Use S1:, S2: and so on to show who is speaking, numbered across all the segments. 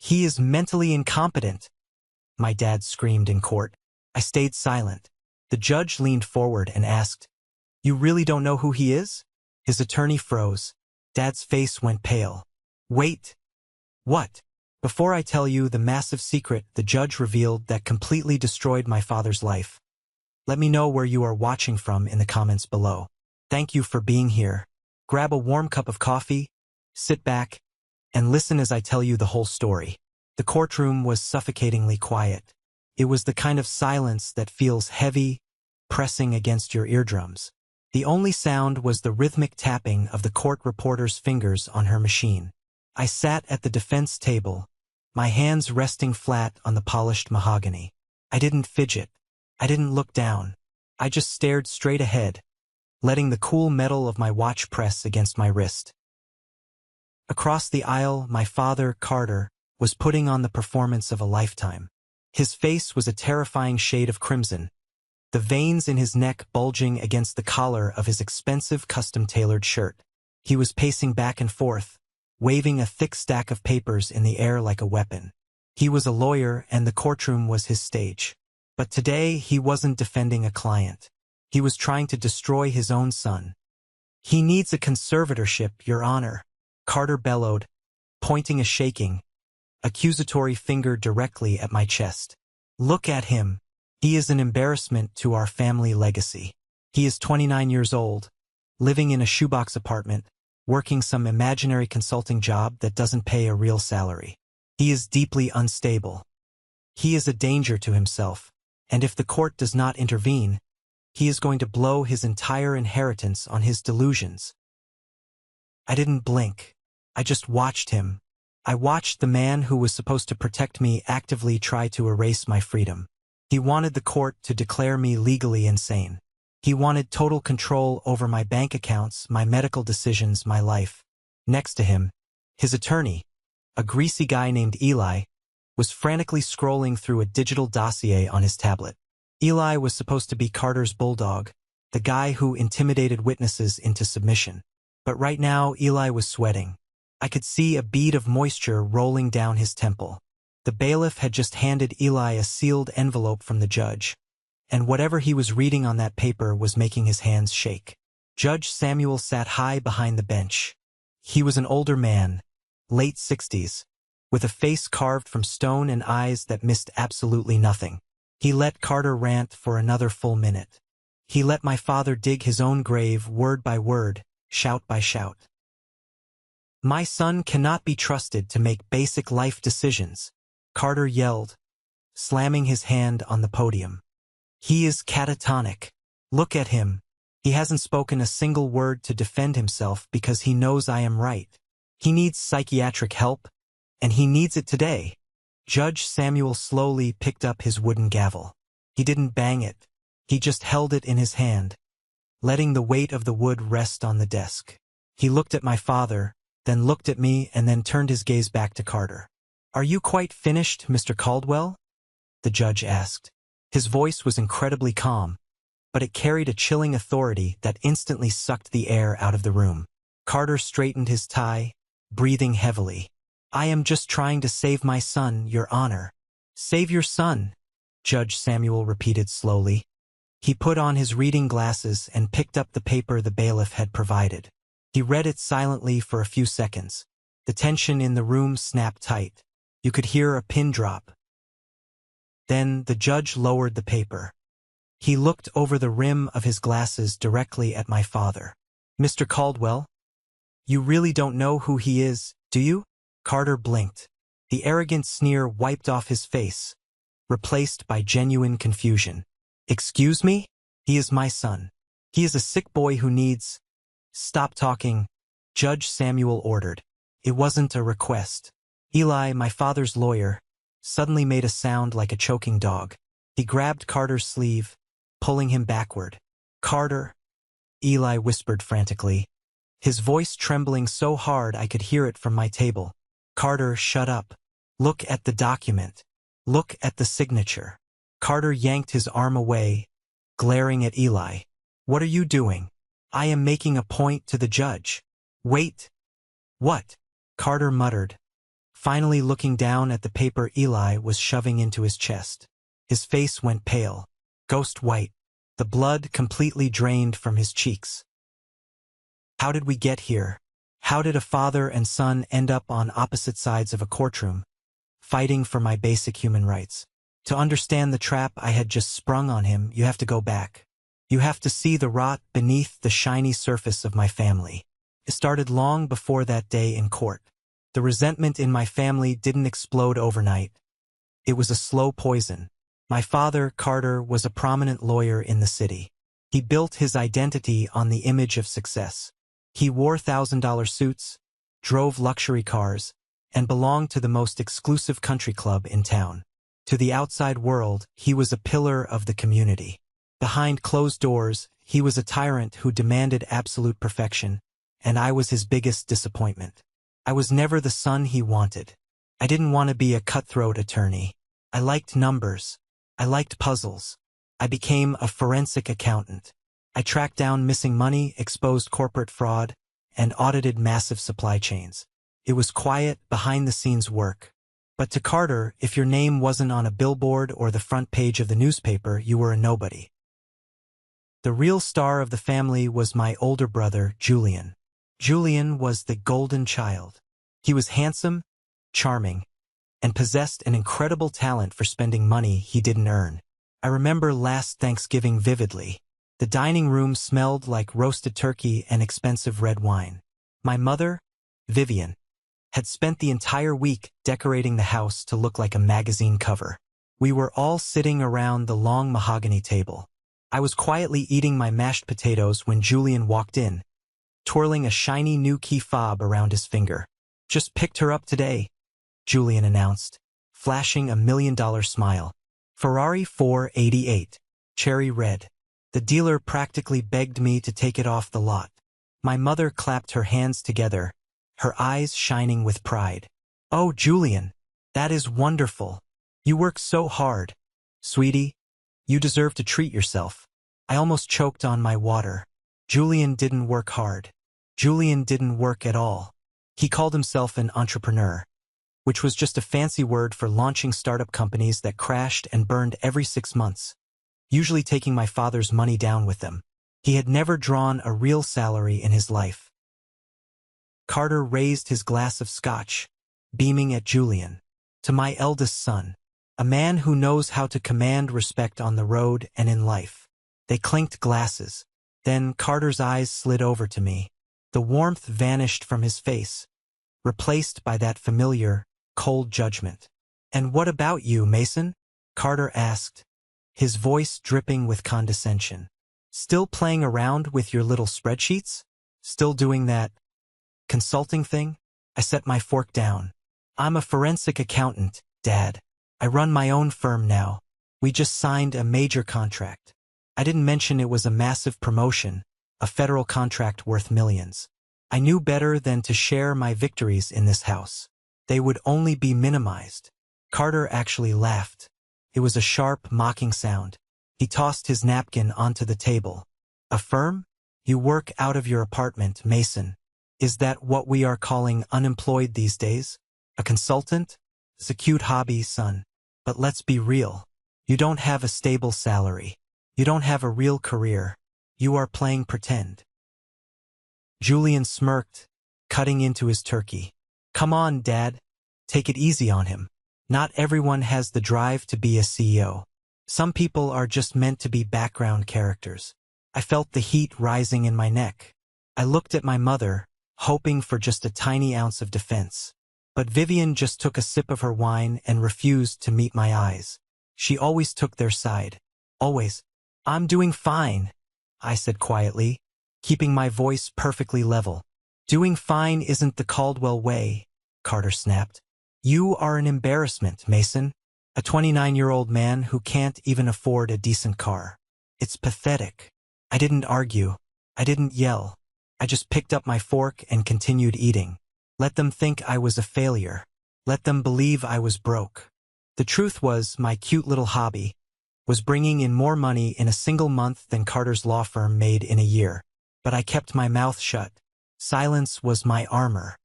S1: He is mentally incompetent, my dad screamed in court. I stayed silent. The judge leaned forward and asked, "You really don't know who he is?" His attorney froze. Dad's face went pale. "Wait. What?" Before I tell you the massive secret the judge revealed that completely destroyed my father's life. Let me know where you are watching from in the comments below. Thank you for being here. Grab a warm cup of coffee, sit back, and listen as I tell you the whole story. The courtroom was suffocatingly quiet. It was the kind of silence that feels heavy, pressing against your eardrums. The only sound was the rhythmic tapping of the court reporter's fingers on her machine. I sat at the defense table, my hands resting flat on the polished mahogany. I didn't fidget. I didn't look down. I just stared straight ahead, letting the cool metal of my watch press against my wrist. Across the aisle, my father, Carter, was putting on the performance of a lifetime. His face was a terrifying shade of crimson, the veins in his neck bulging against the collar of his expensive custom-tailored shirt. He was pacing back and forth, waving a thick stack of papers in the air like a weapon. He was a lawyer and the courtroom was his stage. But today he wasn't defending a client. He was trying to destroy his own son. "He needs a conservatorship, Your Honor," Carter bellowed, pointing a shaking, accusatory finger directly at my chest. "Look at him. He is an embarrassment to our family legacy. He is 29 years old, living in a shoebox apartment, working some imaginary consulting job that doesn't pay a real salary. He is deeply unstable. He is a danger to himself, and if the court does not intervene, he is going to blow his entire inheritance on his delusions." I didn't blink. I just watched him. I watched the man who was supposed to protect me actively try to erase my freedom. He wanted the court to declare me legally insane. He wanted total control over my bank accounts, my medical decisions, my life. Next to him, his attorney, a greasy guy named Eli, was frantically scrolling through a digital dossier on his tablet. Eli was supposed to be Carter's bulldog, the guy who intimidated witnesses into submission. But right now, Eli was sweating. I could see a bead of moisture rolling down his temple. The bailiff had just handed Eli a sealed envelope from the judge, and whatever he was reading on that paper was making his hands shake. Judge Samuel sat high behind the bench. He was an older man, late 60s, with a face carved from stone and eyes that missed absolutely nothing. He let Carter rant for another full minute. He let my father dig his own grave word by word, shout by shout. "My son cannot be trusted to make basic life decisions," Carter yelled, slamming his hand on the podium. "He is catatonic. Look at him. He hasn't spoken a single word to defend himself because he knows I am right. He needs psychiatric help, and he needs it today." Judge Samuel slowly picked up his wooden gavel. He didn't bang it. He just held it in his hand, letting the weight of the wood rest on the desk. He looked at my father, then looked at me, and then turned his gaze back to Carter. "Are you quite finished, Mr. Caldwell?" the judge asked. His voice was incredibly calm, but it carried a chilling authority that instantly sucked the air out of the room. Carter straightened his tie, breathing heavily. "I am just trying to save my son, Your Honor." "Save your son," Judge Samuel repeated slowly. He put on his reading glasses and picked up the paper the bailiff had provided. He read it silently for a few seconds. The tension in the room snapped tight. You could hear a pin drop. Then the judge lowered the paper. He looked over the rim of his glasses directly at my father. "Mr. Caldwell, you really don't know who he is, do you?" Carter blinked. The arrogant sneer wiped off his face, replaced by genuine confusion. "Excuse me? He is my son. He is a sick boy who needs—" "Stop talking," Judge Samuel ordered. It wasn't a request. Eli, my father's lawyer, suddenly made a sound like a choking dog. He grabbed Carter's sleeve, pulling him backward. "Carter," Eli whispered frantically, his voice trembling so hard I could hear it from my table. "Carter, shut up. Look at the document. Look at the signature." Carter yanked his arm away, glaring at Eli. "What are you doing?" "I am making a point to the judge." "Wait." "What?" Carter muttered, finally looking down at the paper Eli was shoving into his chest. His face went pale, ghost white, the blood completely drained from his cheeks. How did we get here? How did a father and son end up on opposite sides of a courtroom, fighting for my basic human rights? To understand the trap I had just sprung on him, you have to go back. You have to see the rot beneath the shiny surface of my family. It started long before that day in court. The resentment in my family didn't explode overnight. It was a slow poison. My father, Carter, was a prominent lawyer in the city. He built his identity on the image of success. He wore $1,000 suits, drove luxury cars, and belonged to the most exclusive country club in town. To the outside world, he was a pillar of the community. Behind closed doors, he was a tyrant who demanded absolute perfection, and I was his biggest disappointment. I was never the son he wanted. I didn't want to be a cutthroat attorney. I liked numbers. I liked puzzles. I became a forensic accountant. I tracked down missing money, exposed corporate fraud, and audited massive supply chains. It was quiet, behind-the-scenes work. But to Carter, if your name wasn't on a billboard or the front page of the newspaper, you were a nobody. The real star of the family was my older brother, Julian. Julian was the golden child. He was handsome, charming, and possessed an incredible talent for spending money he didn't earn. I remember last Thanksgiving vividly. The dining room smelled like roasted turkey and expensive red wine. My mother, Vivian, had spent the entire week decorating the house to look like a magazine cover. We were all sitting around the long mahogany table. I was quietly eating my mashed potatoes when Julian walked in, twirling a shiny new key fob around his finger. "Just picked her up today," Julian announced, flashing a $1 million smile. "Ferrari 488, cherry red." The dealer practically begged me to take it off the lot. My mother clapped her hands together, her eyes shining with pride. "Oh, Julian, that is wonderful. You work so hard. Sweetie, you deserve to treat yourself." I almost choked on my water. Julian didn't work hard. Julian didn't work at all. He called himself an entrepreneur, which was just a fancy word for launching startup companies that crashed and burned every 6 months, usually taking my father's money down with them. He had never drawn a real salary in his life. Carter raised his glass of scotch, beaming at Julian. "To my eldest son, a man who knows how to command respect on the road and in life." They clinked glasses. Then Carter's eyes slid over to me. The warmth vanished from his face, replaced by that familiar, cold judgment. "And what about you, Mason?" Carter asked, his voice dripping with condescension. "Still playing around with your little spreadsheets? Still doing that consulting thing?" I set my fork down. "I'm a forensic accountant, Dad. I run my own firm now. We just signed a major contract." I didn't mention it was a massive promotion, a federal contract worth millions. I knew better than to share my victories in this house. They would only be minimized. Carter actually laughed. It was a sharp, mocking sound. He tossed his napkin onto the table. "A firm? You work out of your apartment, Mason. Is that what we are calling unemployed these days? A consultant? It's a cute hobby, son. But let's be real. You don't have a stable salary. You don't have a real career. You are playing pretend." Julian smirked, cutting into his turkey. "Come on, Dad. Take it easy on him. Not everyone has the drive to be a CEO. Some people are just meant to be background characters." I felt the heat rising in my neck. I looked at my mother, hoping for just a tiny ounce of defense. But Vivian just took a sip of her wine and refused to meet my eyes. She always took their side. Always. "I'm doing fine," I said quietly, keeping my voice perfectly level. "Doing fine isn't the Caldwell way," Carter snapped. "You are an embarrassment, Mason. A 29-year-old man who can't even afford a decent car. It's pathetic." I didn't argue. I didn't yell. I just picked up my fork and continued eating. Let them think I was a failure. Let them believe I was broke. The truth was, my cute little hobby was bringing in more money in a single month than Carter's law firm made in a year. But I kept my mouth shut. Silence was my armor.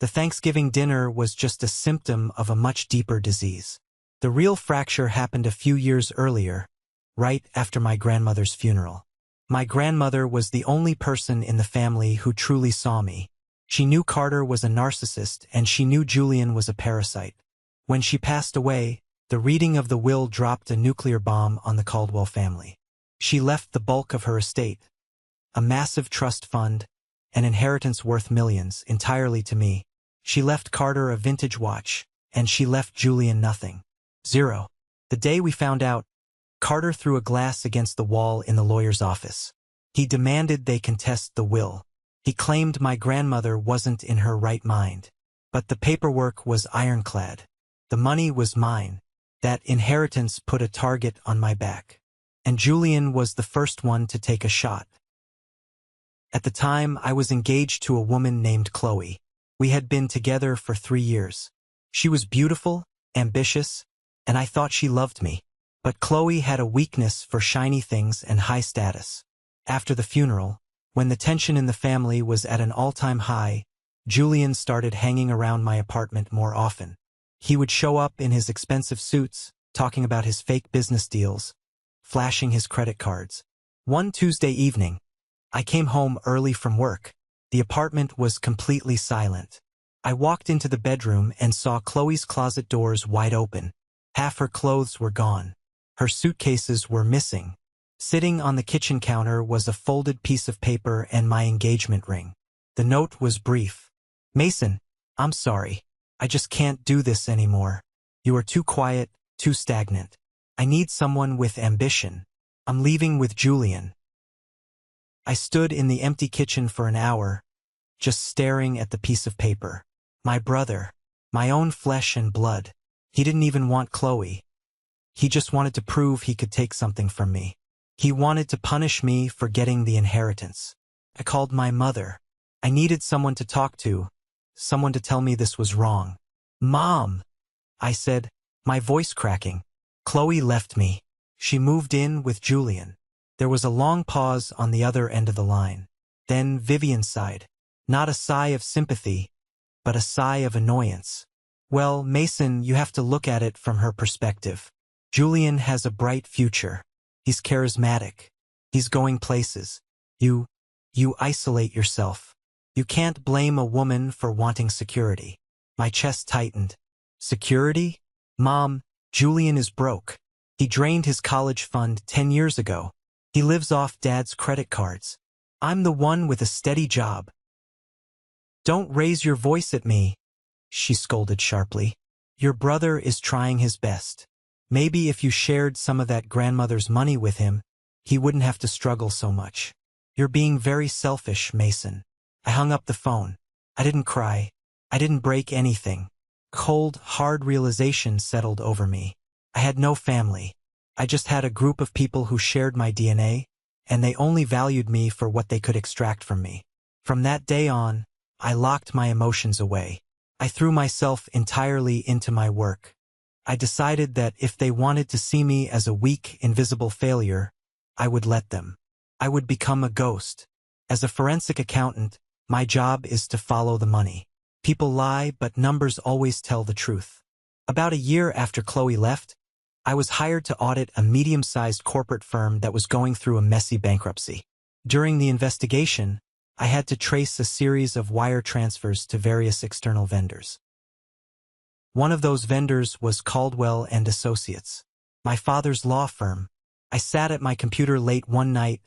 S1: The Thanksgiving dinner was just a symptom of a much deeper disease. The real fracture happened a few years earlier, right after my grandmother's funeral. My grandmother was the only person in the family who truly saw me. She knew Carter was a narcissist and she knew Julian was a parasite. When she passed away, the reading of the will dropped a nuclear bomb on the Caldwell family. She left the bulk of her estate, a massive trust fund, an inheritance worth millions, entirely to me. She left Carter a vintage watch, and she left Julian nothing. Zero. The day we found out, Carter threw a glass against the wall in the lawyer's office. He demanded they contest the will. He claimed my grandmother wasn't in her right mind. But the paperwork was ironclad. The money was mine. That inheritance put a target on my back. And Julian was the first one to take a shot. At the time, I was engaged to a woman named Chloe. We had been together for 3 years. She was beautiful, ambitious, and I thought she loved me. But Chloe had a weakness for shiny things and high status. After the funeral, when the tension in the family was at an all-time high, Julian started hanging around my apartment more often. He would show up in his expensive suits, talking about his fake business deals, flashing his credit cards. One Tuesday evening, I came home early from work. The apartment was completely silent. I walked into the bedroom and saw Chloe's closet doors wide open. Half her clothes were gone. Her suitcases were missing. Sitting on the kitchen counter was a folded piece of paper and my engagement ring. The note was brief. "Mason, I'm sorry. I just can't do this anymore. You are too quiet, too stagnant. I need someone with ambition. I'm leaving with Julian." I stood in the empty kitchen for an hour, just staring at the piece of paper. My brother, my own flesh and blood. He didn't even want Chloe. He just wanted to prove he could take something from me. He wanted to punish me for getting the inheritance. I called my mother. I needed someone to talk to, someone to tell me this was wrong. "Mom," I said, my voice cracking. Chloe left me. She moved in with Julian. There was a long pause on the other end of the line. Then Vivian sighed. Not a sigh of sympathy, but a sigh of annoyance. "Well, Mason, you have to look at it from her perspective. Julian has a bright future. He's charismatic. He's going places. You isolate yourself. You can't blame a woman for wanting security." My chest tightened. Security? Mom, Julian is broke. He drained his college fund 10 years ago. He lives off Dad's credit cards. I'm the one with a steady job. "Don't raise your voice at me," she scolded sharply. "Your brother is trying his best. Maybe if you shared some of that grandmother's money with him, he wouldn't have to struggle so much. You're being very selfish, Mason." I hung up the phone. I didn't cry. I didn't break anything. Cold, hard realization settled over me. I had no family. I just had a group of people who shared my DNA, and they only valued me for what they could extract from me. From that day on, I locked my emotions away. I threw myself entirely into my work. I decided that if they wanted to see me as a weak, invisible failure, I would let them. I would become a ghost. As a forensic accountant, my job is to follow the money. People lie, but numbers always tell the truth. About a year after Chloe left, I was hired to audit a medium-sized corporate firm that was going through a messy bankruptcy. During the investigation, I had to trace a series of wire transfers to various external vendors. One of those vendors was Caldwell and Associates, my father's law firm. I sat at my computer late one night,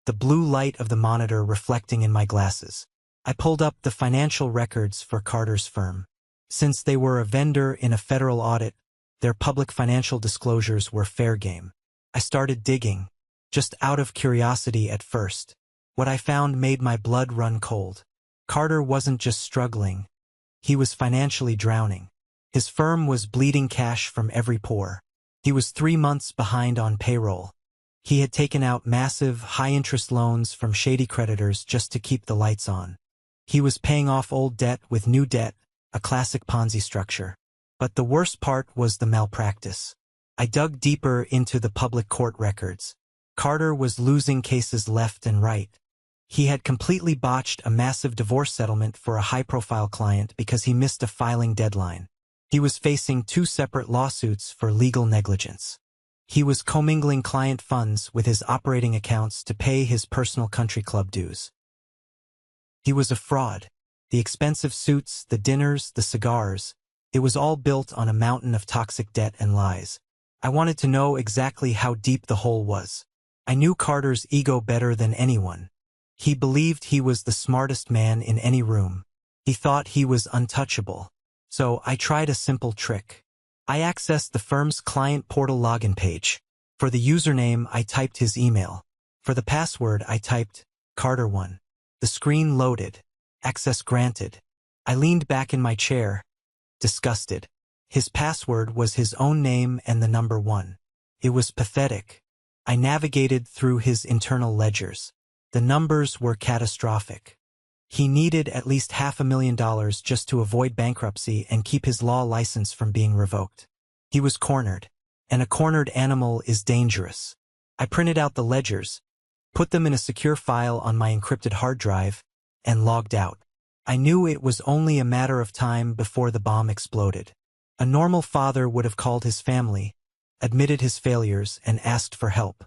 S1: the blue light of the monitor reflecting in my glasses. I pulled up the financial records for Carter's firm. Since they were a vendor in a federal audit, their public financial disclosures were fair game. I started digging, just out of curiosity at first. What I found made my blood run cold. Carter wasn't just struggling. He was financially drowning. His firm was bleeding cash from every pore. He was 3 months behind on payroll. He had taken out massive, high-interest loans from shady creditors just to keep the lights on. He was paying off old debt with new debt, a classic Ponzi structure. But the worst part was the malpractice. I dug deeper into the public court records. Carter was losing cases left and right. He had completely botched a massive divorce settlement for a high-profile client because he missed a filing deadline. He was facing 2 separate lawsuits for legal negligence. He was commingling client funds with his operating accounts to pay his personal country club dues. He was a fraud. The expensive suits, the dinners, the cigars, it was all built on a mountain of toxic debt and lies. I wanted to know exactly how deep the hole was. I knew Carter's ego better than anyone. He believed he was the smartest man in any room. He thought he was untouchable. So I tried a simple trick. I accessed the firm's client portal login page. For the username, I typed his email. For the password, I typed Carter1. The screen loaded. Access granted. I leaned back in my chair, disgusted. His password was his own name and the number 1. It was pathetic. I navigated through his internal ledgers. The numbers were catastrophic. He needed at least $500,000 just to avoid bankruptcy and keep his law license from being revoked. He was cornered, and a cornered animal is dangerous. I printed out the ledgers, put them in a secure file on my encrypted hard drive, and logged out. I knew it was only a matter of time before the bomb exploded. A normal father would have called his family, admitted his failures, and asked for help.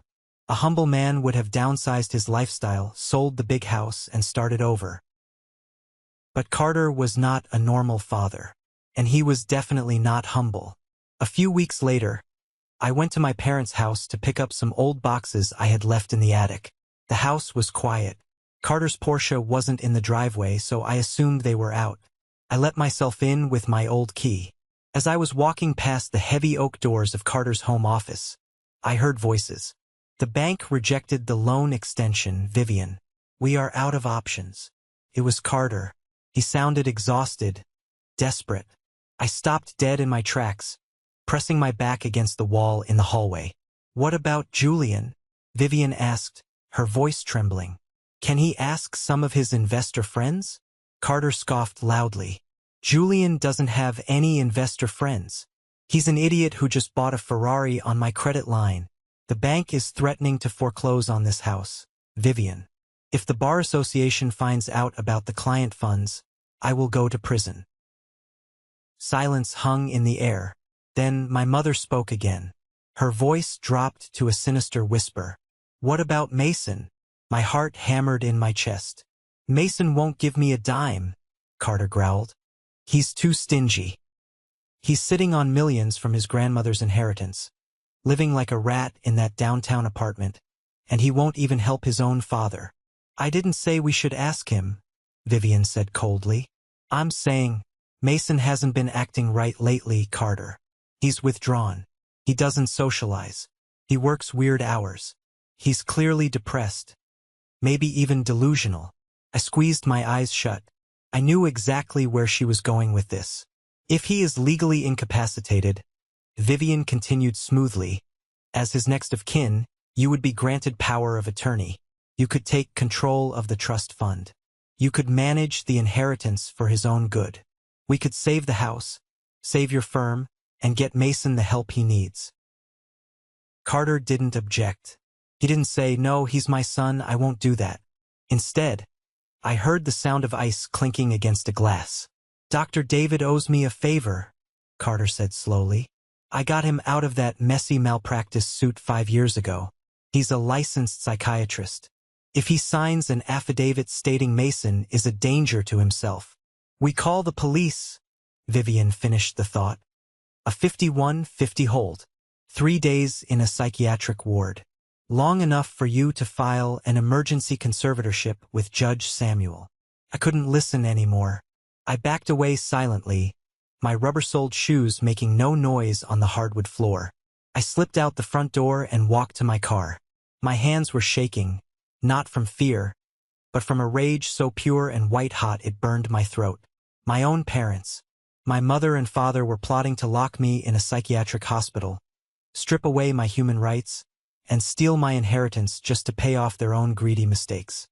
S1: A humble man would have downsized his lifestyle, sold the big house, and started over. But Carter was not a normal father, and he was definitely not humble. A few weeks later, I went to my parents' house to pick up some old boxes I had left in the attic. The house was quiet. Carter's Porsche wasn't in the driveway, so I assumed they were out. I let myself in with my old key. As I was walking past the heavy oak doors of Carter's home office, I heard voices. The bank rejected the loan extension, Vivian. We are out of options. It was Carter. He sounded exhausted, desperate. I stopped dead in my tracks, pressing my back against the wall in the hallway. What about Julian? Vivian asked, her voice trembling. Can he ask some of his investor friends? Carter scoffed loudly. Julian doesn't have any investor friends. He's an idiot who just bought a Ferrari on my credit line. The bank is threatening to foreclose on this house. Vivian. If the Bar Association finds out about the client funds, I will go to prison. Silence hung in the air. Then my mother spoke again. Her voice dropped to a sinister whisper. What about Mason? My heart hammered in my chest. Mason won't give me a dime, Carter growled. He's too stingy. He's sitting on millions from his grandmother's inheritance, living like a rat in that downtown apartment, and he won't even help his own father. I didn't say we should ask him, Vivian said coldly. I'm saying, Mason hasn't been acting right lately, Carter. He's withdrawn. He doesn't socialize. He works weird hours. He's clearly depressed. Maybe even delusional. I squeezed my eyes shut. I knew exactly where she was going with this. If he is legally incapacitated, Vivian continued smoothly, as his next of kin, you would be granted power of attorney. You could take control of the trust fund. You could manage the inheritance for his own good. We could save the house, save your firm, and get Mason the help he needs. Carter didn't object. He didn't say, no, he's my son, I won't do that. Instead, I heard the sound of ice clinking against a glass. Dr. David owes me a favor, Carter said slowly. I got him out of that messy malpractice suit 5 years ago. He's a licensed psychiatrist. If he signs an affidavit stating Mason is a danger to himself, we call the police. Vivian finished the thought. A 51-50 hold. 3 days in a psychiatric ward. Long enough for you to file an emergency conservatorship with Judge Samuel. I couldn't listen anymore. I backed away silently, my rubber-soled shoes making no noise on the hardwood floor. I slipped out the front door and walked to my car. My hands were shaking, not from fear, but from a rage so pure and white-hot it burned my throat. My own parents, my mother and father were plotting to lock me in a psychiatric hospital, strip away my human rights, and steal my inheritance just to pay off their own greedy mistakes.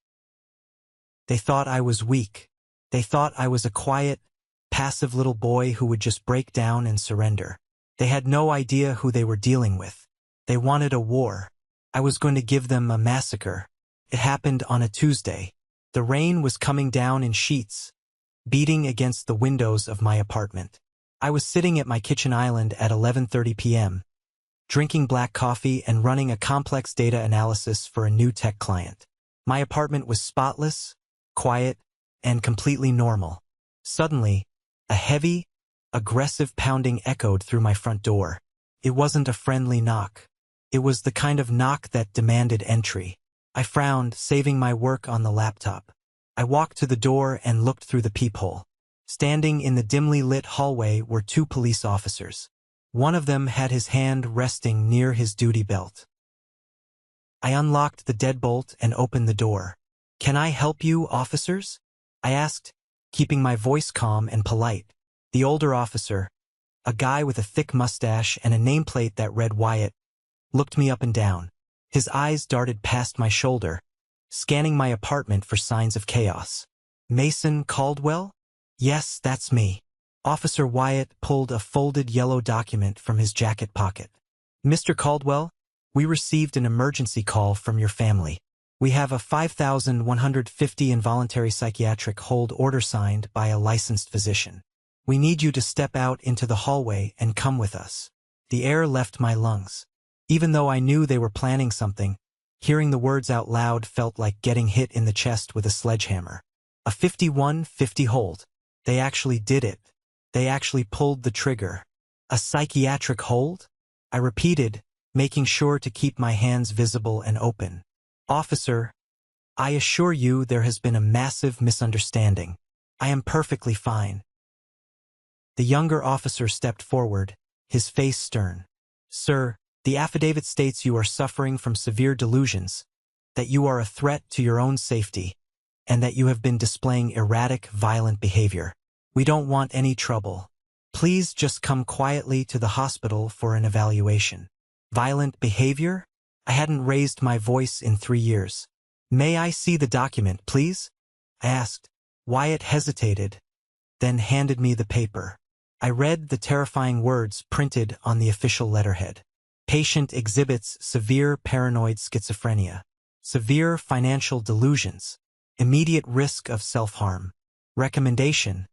S1: They thought I was weak. They thought I was a quiet, passive little boy who would just break down and surrender. They had no idea who they were dealing with. They wanted a war. I was going to give them a massacre. It happened on a Tuesday. The rain was coming down in sheets, beating against the windows of my apartment. I was sitting at my kitchen island at 11:30 p.m., drinking black coffee and running a complex data analysis for a new tech client. My apartment was spotless, quiet, and completely normal. Suddenly, a heavy, aggressive pounding echoed through my front door. It wasn't a friendly knock. It was the kind of knock that demanded entry. I frowned, saving my work on the laptop. I walked to the door and looked through the peephole. Standing in the dimly lit hallway were two police officers. One of them had his hand resting near his duty belt. I unlocked the deadbolt and opened the door. "Can I help you, officers?" I asked, keeping my voice calm and polite. The older officer, a guy with a thick mustache and a nameplate that read Wyatt, looked me up and down. His eyes darted past my shoulder, scanning my apartment for signs of chaos. "Mason Caldwell?" "Yes, that's me." Officer Wyatt pulled a folded yellow document from his jacket pocket. "Mr. Caldwell, we received an emergency call from your family. We have a 5,150 involuntary psychiatric hold order signed by a licensed physician. We need you to step out into the hallway and come with us." The air left my lungs. Even though I knew they were planning something, hearing the words out loud felt like getting hit in the chest with a sledgehammer. A 5150 hold. They actually did it. They actually pulled the trigger. "A psychiatric hold?" I repeated, making sure to keep my hands visible and open. "Officer, I assure you there has been a massive misunderstanding. I am perfectly fine." The younger officer stepped forward, his face stern. "Sir, the affidavit states you are suffering from severe delusions, that you are a threat to your own safety, and that you have been displaying erratic, violent behavior. We don't want any trouble. Please just come quietly to the hospital for an evaluation." Violent behavior? I hadn't raised my voice in 3 years. "May I see the document, please?" I asked. Wyatt hesitated, then handed me the paper. I read the terrifying words printed on the official letterhead. Patient exhibits severe paranoid schizophrenia, severe financial delusions, immediate risk of self-harm. Recommendation: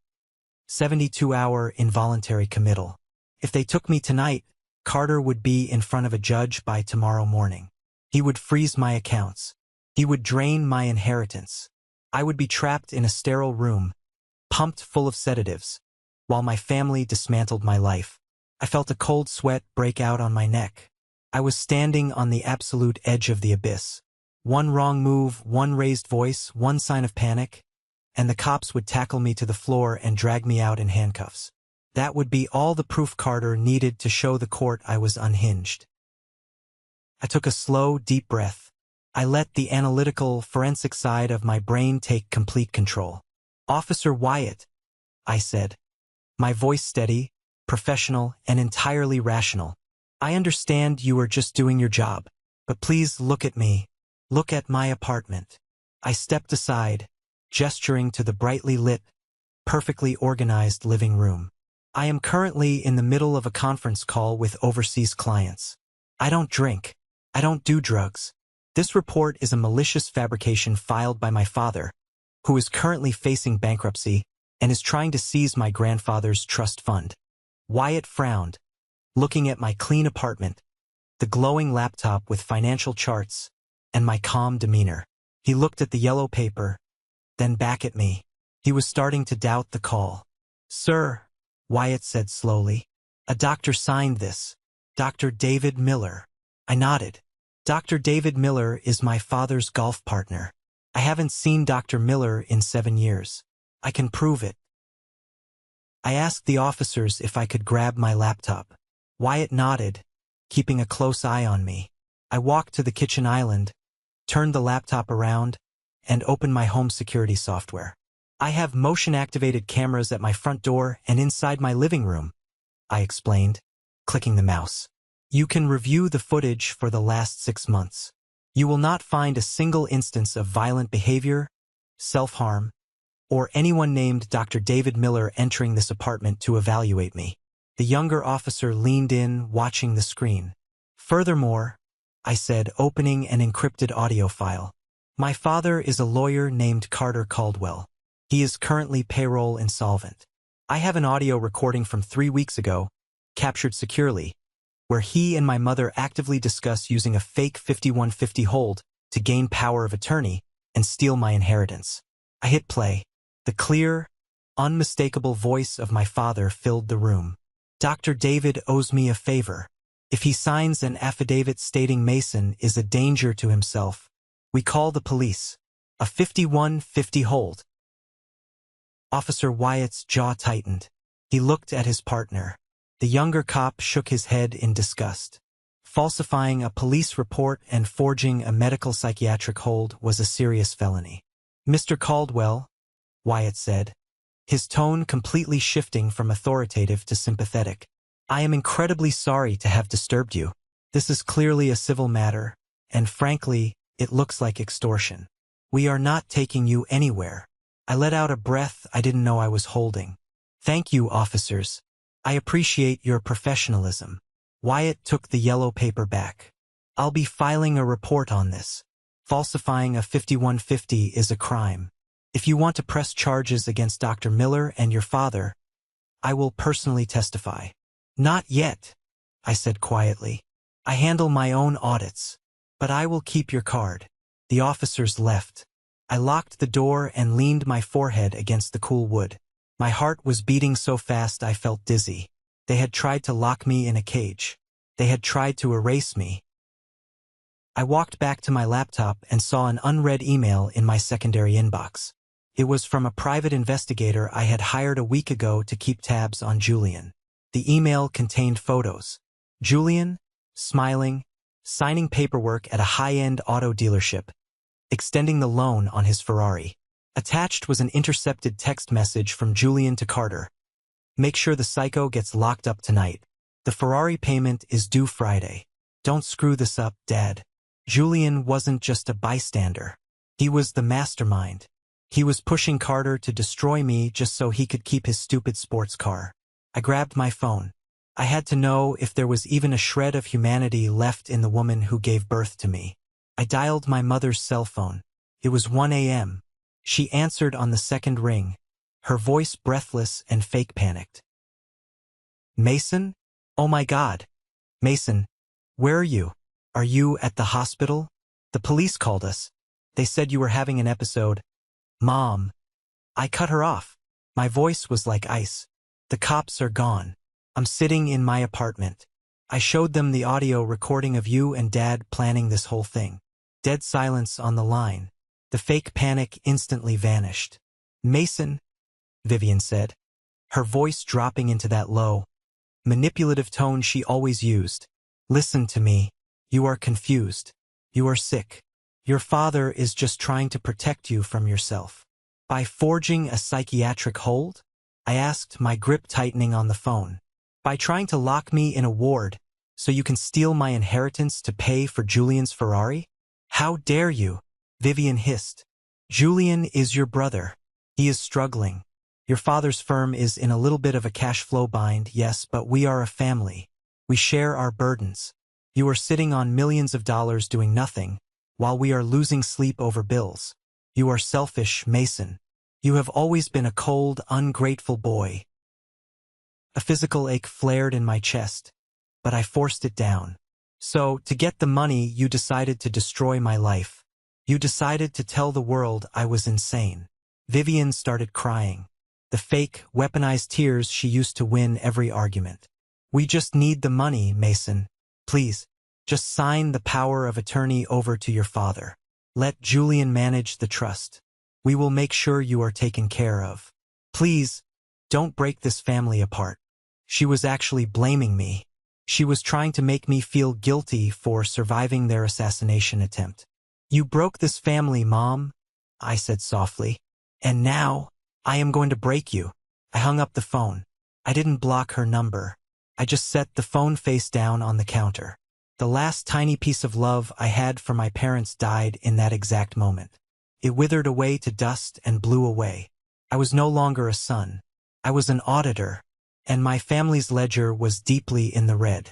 S1: 72-hour involuntary committal. If they took me tonight, Carter would be in front of a judge by tomorrow morning. He would freeze my accounts. He would drain my inheritance. I would be trapped in a sterile room, pumped full of sedatives, while my family dismantled my life. I felt a cold sweat break out on my neck. I was standing on the absolute edge of the abyss. One wrong move, one raised voice, one sign of panic, and the cops would tackle me to the floor and drag me out in handcuffs. That would be all the proof Carter needed to show the court I was unhinged. I took a slow, deep breath. I let the analytical, forensic side of my brain take complete control. "Officer Wyatt," I said, my voice steady, professional, and entirely rational. "I understand you are just doing your job, but please look at me. Look at my apartment." I stepped aside, gesturing to the brightly lit, perfectly organized living room. "I am currently in the middle of a conference call with overseas clients. I don't drink. I don't do drugs. This report is a malicious fabrication filed by my father, who is currently facing bankruptcy and is trying to seize my grandfather's trust fund." Wyatt frowned, looking at my clean apartment, the glowing laptop with financial charts, and my calm demeanor. He looked at the yellow paper, then back at me. He was starting to doubt the call. "Sir," Wyatt said slowly, "a doctor signed this. Dr. David Miller." I nodded. "Dr. David Miller is my father's golf partner. I haven't seen Dr. Miller in 7 years. I can prove it." I asked the officers if I could grab my laptop. Wyatt nodded, keeping a close eye on me. I walked to the kitchen island, turned the laptop around, and opened my home security software. "I have motion-activated cameras at my front door and inside my living room," I explained, clicking the mouse. "You can review the footage for the last 6 months. You will not find a single instance of violent behavior, self-harm, or anyone named Dr. David Miller entering this apartment to evaluate me." The younger officer leaned in, watching the screen. "Furthermore," I said, opening an encrypted audio file, My father is a lawyer named Carter Caldwell. He is currently payroll insolvent. I have an audio recording from 3 weeks ago, captured securely, where he and my mother actively discuss using a fake 5150 hold to gain power of attorney and steal my inheritance. I hit play. The clear, unmistakable voice of my father filled the room. Dr. David owes me a favor. If he signs an affidavit stating Mason is a danger to himself, we call the police. A 5150 hold. Officer Wyatt's jaw tightened. He looked at his partner. The younger cop shook his head in disgust. Falsifying a police report and forging a medical psychiatric hold was a serious felony. Mr. Caldwell, Wyatt said, his tone completely shifting from authoritative to sympathetic. I am incredibly sorry to have disturbed you. This is clearly a civil matter, and frankly, it looks like extortion. We are not taking you anywhere. I let out a breath I didn't know I was holding. Thank you, officers. I appreciate your professionalism. Wyatt took the yellow paper back. I'll be filing a report on this. Falsifying a 5150 is a crime. If you want to press charges against Dr. Miller and your father, I will personally testify. Not yet, I said quietly. I handle my own audits, but I will keep your card. The officers left. I locked the door and leaned my forehead against the cool wood. My heart was beating so fast I felt dizzy. They had tried to lock me in a cage. They had tried to erase me. I walked back to my laptop and saw an unread email in my secondary inbox. It was from a private investigator I had hired a week ago to keep tabs on Julian. The email contained photos. Julian, smiling, signing paperwork at a high-end auto dealership, extending the loan on his Ferrari. Attached was an intercepted text message from Julian to Carter. Make sure the psycho gets locked up tonight. The Ferrari payment is due Friday. Don't screw this up, Dad. Julian wasn't just a bystander. He was the mastermind. He was pushing Carter to destroy me just so he could keep his stupid sports car. I grabbed my phone. I had to know if there was even a shred of humanity left in the woman who gave birth to me. I dialed my mother's cell phone. It was 1 a.m. She answered on the second ring, her voice breathless and fake panicked. Mason? Oh my God. Mason, where are you? Are you at the hospital? The police called us. They said you were having an episode. Mom. I cut her off. My voice was like ice. The cops are gone. I'm sitting in my apartment. I showed them the audio recording of you and Dad planning this whole thing. Dead silence on the line. The fake panic instantly vanished. Mason, Vivian said, her voice dropping into that low, manipulative tone she always used. Listen to me. You are confused. You are sick. Your father is just trying to protect you from yourself. By forging a psychiatric hold? I asked, my grip tightening on the phone. By trying to lock me in a ward so you can steal my inheritance to pay for Julian's Ferrari? How dare you? Vivian hissed. Julian is your brother. He is struggling. Your father's firm is in a little bit of a cash flow bind, yes, but we are a family. We share our burdens. You are sitting on millions of dollars doing nothing, while we are losing sleep over bills. You are selfish, Mason. You have always been a cold, ungrateful boy. A physical ache flared in my chest, but I forced it down. So, to get the money, you decided to destroy my life. You decided to tell the world I was insane. Vivian started crying. The fake, weaponized tears she used to win every argument. We just need the money, Mason. Please, just sign the power of attorney over to your father. Let Julian manage the trust. We will make sure you are taken care of. Please, don't break this family apart. She was actually blaming me. She was trying to make me feel guilty for surviving their assassination attempt. You broke this family, Mom, I said softly. And now, I am going to break you. I hung up the phone. I didn't block her number. I just set the phone face down on the counter. The last tiny piece of love I had for my parents died in that exact moment. It withered away to dust and blew away. I was no longer a son. I was an auditor, and my family's ledger was deeply in the red.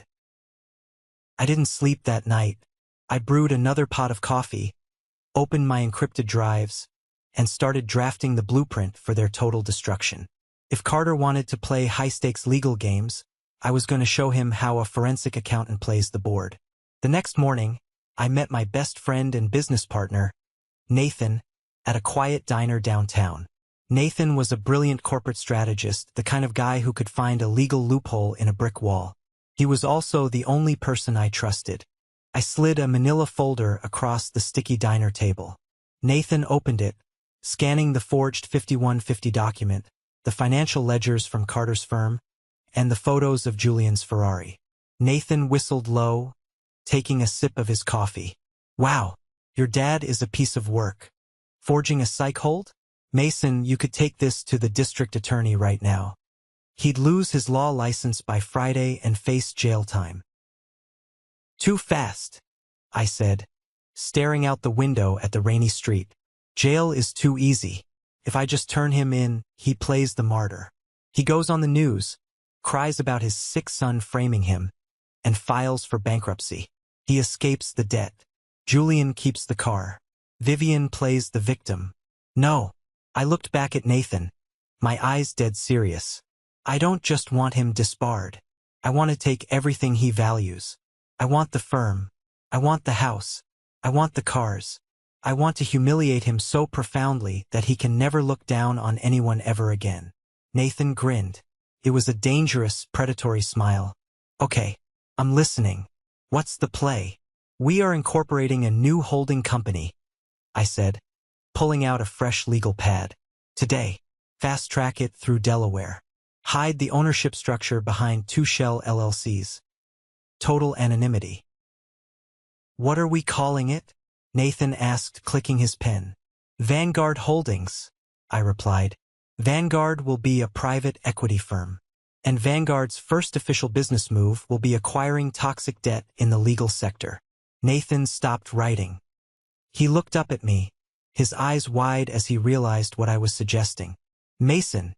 S1: I didn't sleep that night. I brewed another pot of coffee, opened my encrypted drives, and started drafting the blueprint for their total destruction. If Carter wanted to play high-stakes legal games, I was going to show him how a forensic accountant plays the board. The next morning, I met my best friend and business partner, Nathan, at a quiet diner downtown. Nathan was a brilliant corporate strategist, the kind of guy who could find a legal loophole in a brick wall. He was also the only person I trusted. I slid a manila folder across the sticky diner table. Nathan opened it, scanning the forged 5150 document, the financial ledgers from Carter's firm, and the photos of Julian's Ferrari. Nathan whistled low, taking a sip of his coffee. "Wow, your dad is a piece of work. Forging a psych hold? Mason, you could take this to the district attorney right now. He'd lose his law license by Friday and face jail time." "Too fast," I said, staring out the window at the rainy street. "Jail is too easy. If I just turn him in, he plays the martyr. He goes on the news, cries about his sick son framing him, and files for bankruptcy. He escapes the debt. Julian keeps the car. Vivian plays the victim. No." I looked back at Nathan, my eyes dead serious. "I don't just want him disbarred. I want to take everything he values. I want the firm. I want the house. I want the cars. I want to humiliate him so profoundly that he can never look down on anyone ever again." Nathan grinned. It was a dangerous, predatory smile. "Okay, I'm listening. What's the play?" "We are incorporating a new holding company," I said, pulling out a fresh legal pad. "Today. Fast-track it through Delaware. Hide the ownership structure behind two shell LLCs. Total anonymity." "What are we calling it?" Nathan asked, clicking his pen. "Vanguard Holdings," I replied. "Vanguard will be a private equity firm. And Vanguard's first official business move will be acquiring toxic debt in the legal sector." Nathan stopped writing. He looked up at me, his eyes wide as he realized what I was suggesting. "Mason,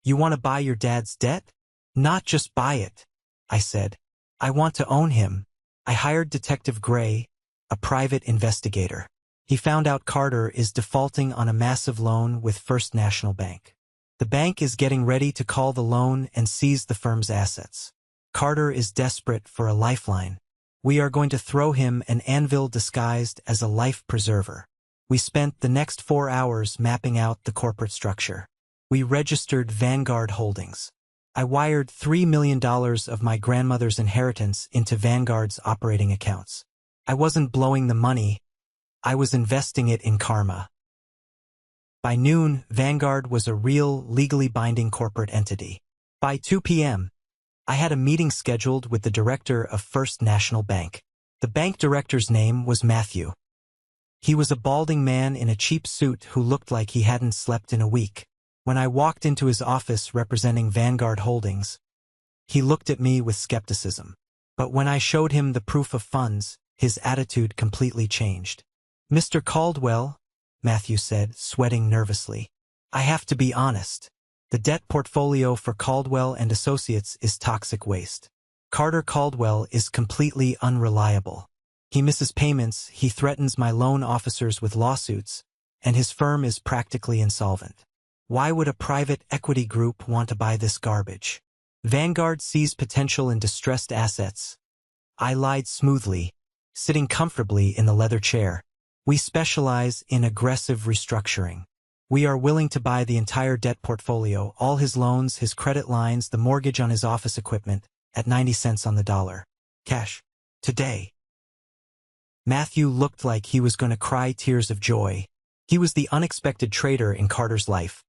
S1: you want to buy your dad's debt?" "Not just buy it," I said. "I want to own him." I hired Detective Gray, a private investigator. He found out Carter is defaulting on a massive loan with First National Bank. The bank is getting ready to call the loan and seize the firm's assets. Carter is desperate for a lifeline. We are going to throw him an anvil disguised as a life preserver. We spent the next 4 hours mapping out the corporate structure. We registered Vanguard Holdings. I wired $3 million of my grandmother's inheritance into Vanguard's operating accounts. I wasn't blowing the money. I was investing it in karma. By noon, Vanguard was a real, legally binding corporate entity. By 2 p.m., I had a meeting scheduled with the director of First National Bank. The bank director's name was Matthew. He was a balding man in a cheap suit who looked like he hadn't slept in a week. When I walked into his office representing Vanguard Holdings, he looked at me with skepticism. But when I showed him the proof of funds, his attitude completely changed. "Mr. Caldwell," Matthew said, sweating nervously, "I have to be honest. The debt portfolio for Caldwell and Associates is toxic waste. Carter Caldwell is completely unreliable. He misses payments, he threatens my loan officers with lawsuits, and his firm is practically insolvent. Why would a private equity group want to buy this garbage? Vanguard sees potential in distressed assets." I lied smoothly, sitting comfortably in the leather chair. "We specialize in aggressive restructuring. We are willing to buy the entire debt portfolio, all his loans, his credit lines, the mortgage on his office equipment, at 90 cents on the dollar. Cash. Today." Matthew looked like he was going to cry tears of joy. He was the unexpected traitor in Carter's life.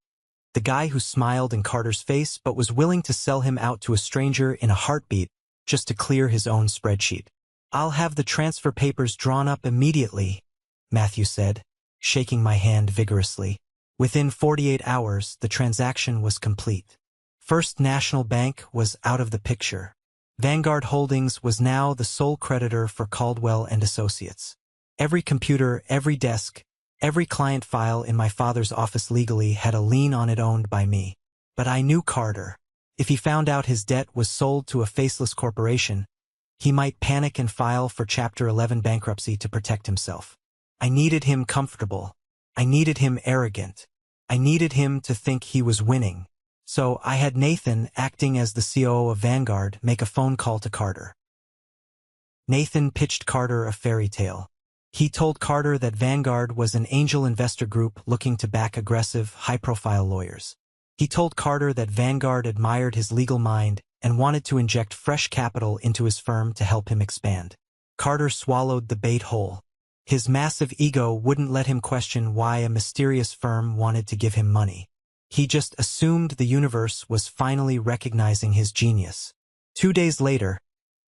S1: The guy who smiled in Carter's face but was willing to sell him out to a stranger in a heartbeat just to clear his own spreadsheet. "I'll have the transfer papers drawn up immediately," Matthew said, shaking my hand vigorously. Within 48 hours, the transaction was complete. First National Bank was out of the picture. Vanguard Holdings was now the sole creditor for Caldwell and Associates. Every computer, every desk, every client file in my father's office legally had a lien on it owned by me. But I knew Carter. If he found out his debt was sold to a faceless corporation, he might panic and file for Chapter 11 bankruptcy to protect himself. I needed him comfortable. I needed him arrogant. I needed him to think he was winning. So I had Nathan, acting as the COO of Vanguard, make a phone call to Carter. Nathan pitched Carter a fairy tale. He told Carter that Vanguard was an angel investor group looking to back aggressive, high-profile lawyers. He told Carter that Vanguard admired his legal mind and wanted to inject fresh capital into his firm to help him expand. Carter swallowed the bait whole. His massive ego wouldn't let him question why a mysterious firm wanted to give him money. He just assumed the universe was finally recognizing his genius. 2 days later,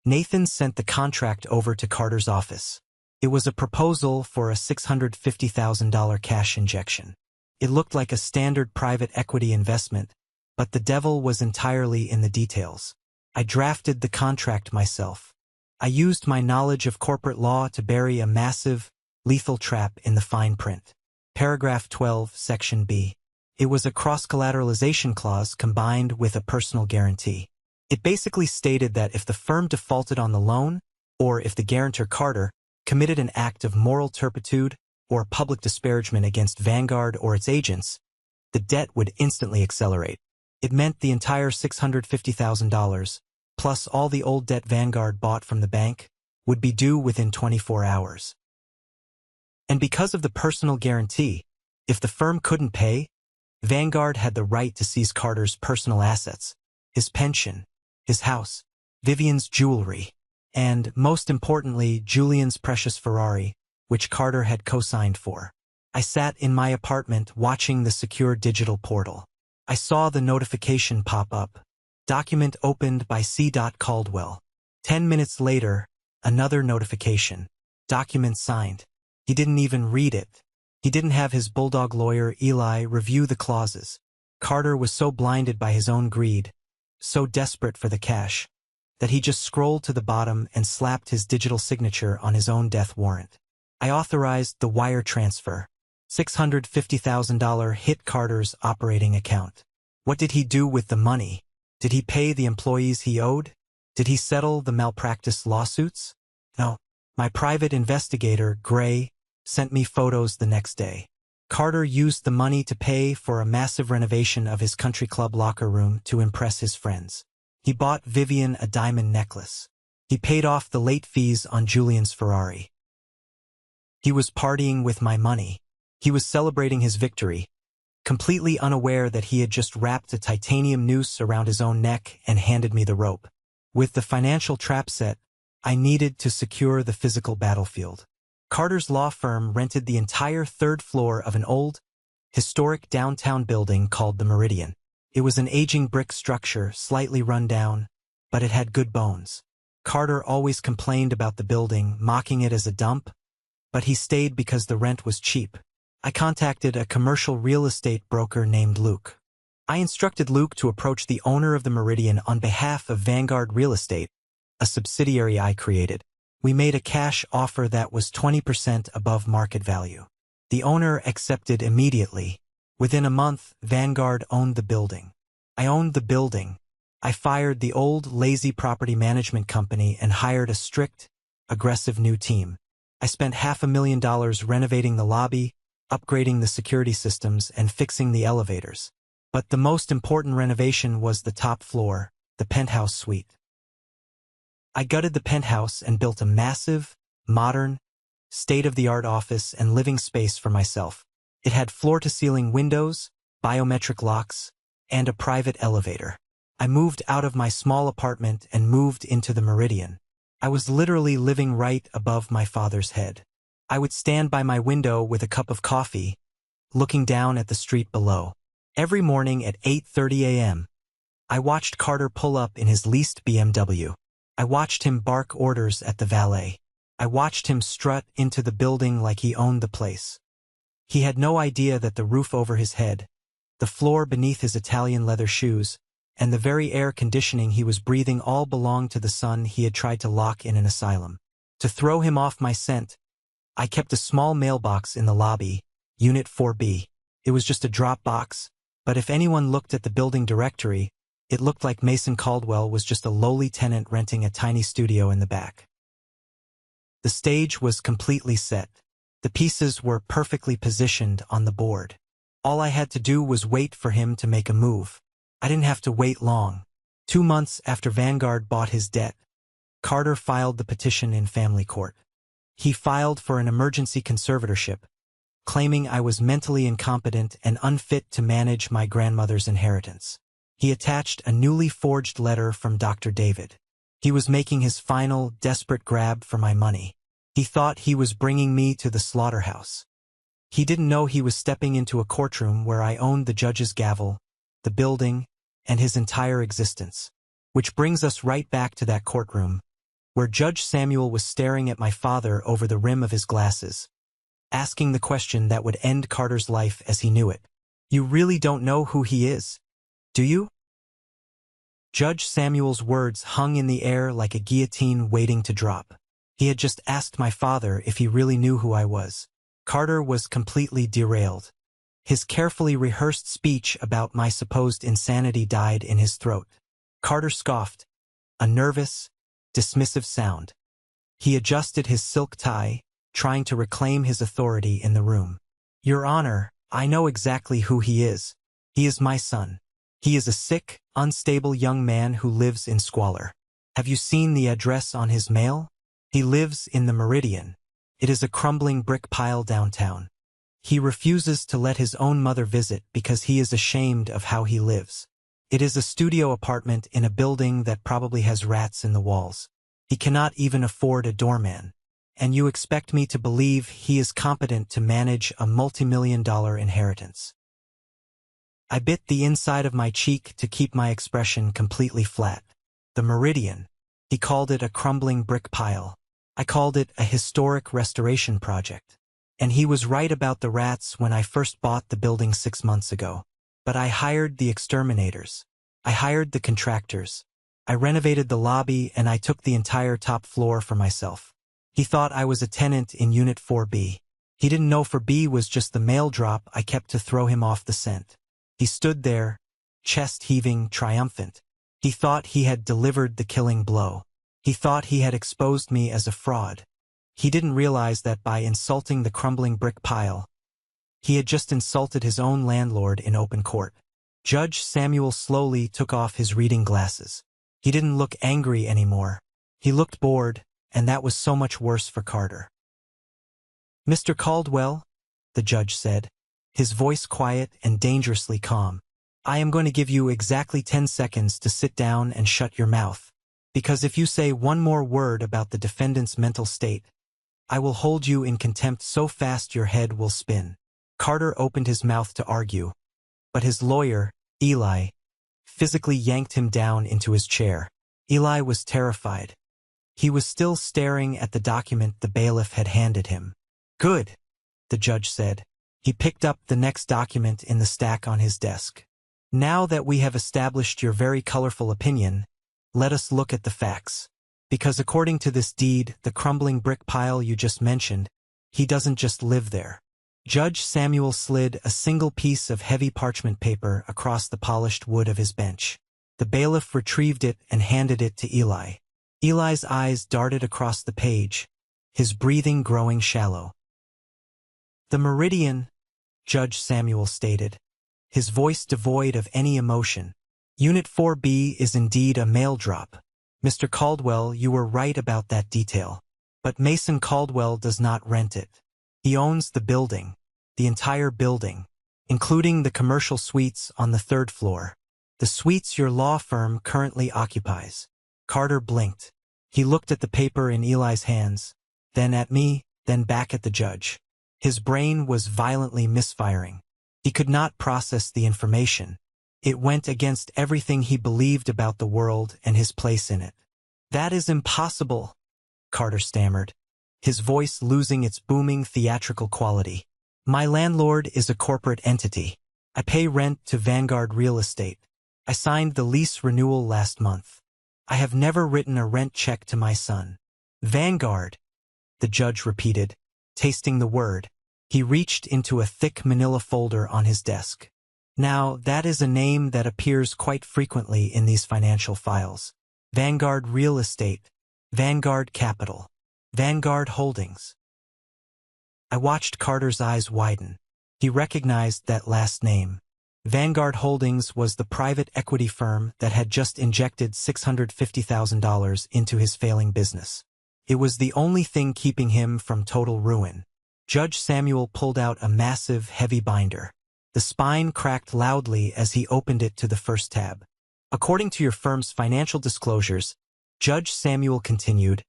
S1: Nathan sent the contract over to Carter's office. It was a proposal for a $650,000 cash injection. It looked like a standard private equity investment, but the devil was entirely in the details. I drafted the contract myself. I used my knowledge of corporate law to bury a massive, lethal trap in the fine print. Paragraph 12, Section B. It was a cross-collateralization clause combined with a personal guarantee. It basically stated that if the firm defaulted on the loan, or if the guarantor Carter committed an act of moral turpitude or public disparagement against Vanguard or its agents, the debt would instantly accelerate. It meant the entire $650,000, plus all the old debt Vanguard bought from the bank, would be due within 24 hours. And because of the personal guarantee, if the firm couldn't pay, Vanguard had the right to seize Carter's personal assets, his pension, his house, Vivian's jewelry, and, most importantly, Julian's precious Ferrari, which Carter had co-signed for. I sat in my apartment watching the secure digital portal. I saw the notification pop up. Document opened by C. Caldwell. 10 minutes later, another notification. Document signed. He didn't even read it. He didn't have his bulldog lawyer, Eli, review the clauses. Carter was so blinded by his own greed, so desperate for the cash, that he just scrolled to the bottom and slapped his digital signature on his own death warrant. I authorized the wire transfer. $650,000 hit Carter's operating account. What did he do with the money? Did he pay the employees he owed? Did he settle the malpractice lawsuits? No. My private investigator, Gray, sent me photos the next day. Carter used the money to pay for a massive renovation of his country club locker room to impress his friends. He bought Vivian a diamond necklace. He paid off the late fees on Julian's Ferrari. He was partying with my money. He was celebrating his victory, completely unaware that he had just wrapped a titanium noose around his own neck and handed me the rope. With the financial trap set, I needed to secure the physical battlefield. Carter's law firm rented the entire third floor of an old, historic downtown building called the Meridian. It was an aging brick structure, slightly run down, but it had good bones. Carter always complained about the building, mocking it as a dump, but he stayed because the rent was cheap. I contacted a commercial real estate broker named Luke. I instructed Luke to approach the owner of the Meridian on behalf of Vanguard Real Estate, a subsidiary I created. We made a cash offer that was 20% above market value. The owner accepted immediately. Within a month, Vanguard owned the building. I owned the building. I fired the old, lazy property management company and hired a strict, aggressive new team. I spent $500,000 renovating the lobby, upgrading the security systems, and fixing the elevators. But the most important renovation was the top floor, the penthouse suite. I gutted the penthouse and built a massive, modern, state-of-the-art office and living space for myself. It had floor-to-ceiling windows, biometric locks, and a private elevator. I moved out of my small apartment and moved into the Meridian. I was literally living right above my father's head. I would stand by my window with a cup of coffee, looking down at the street below. Every morning at 8:30 a.m., I watched Carter pull up in his leased BMW. I watched him bark orders at the valet. I watched him strut into the building like he owned the place. He had no idea that the roof over his head, the floor beneath his Italian leather shoes, and the very air conditioning he was breathing all belonged to the son he had tried to lock in an asylum. To throw him off my scent, I kept a small mailbox in the lobby, Unit 4B. It was just a drop box, but if anyone looked at the building directory, it looked like Mason Caldwell was just a lowly tenant renting a tiny studio in the back. The stage was completely set. The pieces were perfectly positioned on the board. All I had to do was wait for him to make a move. I didn't have to wait long. 2 months after Vanguard bought his debt, Carter filed the petition in family court. He filed for an emergency conservatorship, claiming I was mentally incompetent and unfit to manage my grandmother's inheritance. He attached a newly forged letter from Dr. David. He was making his final, desperate grab for my money. He thought he was bringing me to the slaughterhouse. He didn't know he was stepping into a courtroom where I owned the judge's gavel, the building, and his entire existence. Which brings us right back to that courtroom, where Judge Samuel was staring at my father over the rim of his glasses, asking the question that would end Carter's life as he knew it. You really don't know who he is, do you? Judge Samuel's words hung in the air like a guillotine waiting to drop. He had just asked my father if he really knew who I was. Carter was completely derailed. His carefully rehearsed speech about my supposed insanity died in his throat. Carter scoffed, a nervous, dismissive sound. He adjusted his silk tie, trying to reclaim his authority in the room. Your Honor, I know exactly who he is. He is my son. He is a sick, unstable young man who lives in squalor. Have you seen the address on his mail? He lives in the Meridian. It is a crumbling brick pile downtown. He refuses to let his own mother visit because he is ashamed of how he lives. It is a studio apartment in a building that probably has rats in the walls. He cannot even afford a doorman. And you expect me to believe he is competent to manage a multi-million-dollar inheritance. I bit the inside of my cheek to keep my expression completely flat. The Meridian. He called it a crumbling brick pile. I called it a historic restoration project. And he was right about the rats when I first bought the building 6 months ago. But I hired the exterminators. I hired the contractors. I renovated the lobby and I took the entire top floor for myself. He thought I was a tenant in Unit 4B. He didn't know 4B was just the mail drop I kept to throw him off the scent. He stood there, chest heaving, triumphant. He thought he had delivered the killing blow. He thought he had exposed me as a fraud. He didn't realize that by insulting the crumbling brick pile, he had just insulted his own landlord in open court. Judge Samuel slowly took off his reading glasses. He didn't look angry anymore. He looked bored, and that was so much worse for Carter. Mr. Caldwell, the judge said, his voice quiet and dangerously calm, I am going to give you exactly 10 seconds to sit down and shut your mouth, because if you say one more word about the defendant's mental state, I will hold you in contempt so fast your head will spin. Carter opened his mouth to argue, but his lawyer, Eli, physically yanked him down into his chair. Eli was terrified. He was still staring at the document the bailiff had handed him. Good, the judge said. He picked up the next document in the stack on his desk. Now that we have established your very colorful opinion, let us look at the facts. Because according to this deed, the crumbling brick pile you just mentioned, he doesn't just live there. Judge Samuel slid a single piece of heavy parchment paper across the polished wood of his bench. The bailiff retrieved it and handed it to Eli. Eli's eyes darted across the page, his breathing growing shallow. The Meridian, Judge Samuel stated, his voice devoid of any emotion. Unit 4B is indeed a mail drop. Mr. Caldwell, you were right about that detail. But Mason Caldwell does not rent it. He owns the building, the entire building, including the commercial suites on the 3rd floor. The suites your law firm currently occupies. Carter blinked. He looked at the paper in Eli's hands, then at me, then back at the judge. His brain was violently misfiring. He could not process the information. It went against everything he believed about the world and his place in it. That is impossible, Carter stammered, his voice losing its booming theatrical quality. My landlord is a corporate entity. I pay rent to Vanguard Real Estate. I signed the lease renewal last month. I have never written a rent check to my son. Vanguard, the judge repeated, tasting the word. He reached into a thick manila folder on his desk. Now, that is a name that appears quite frequently in these financial files. Vanguard Real Estate, Vanguard Capital, Vanguard Holdings. I watched Carter's eyes widen. He recognized that last name. Vanguard Holdings was the private equity firm that had just injected $650,000 into his failing business. It was the only thing keeping him from total ruin. Judge Samuel pulled out a massive, heavy binder. The spine cracked loudly as he opened it to the first tab. According to your firm's financial disclosures, Judge Samuel continued,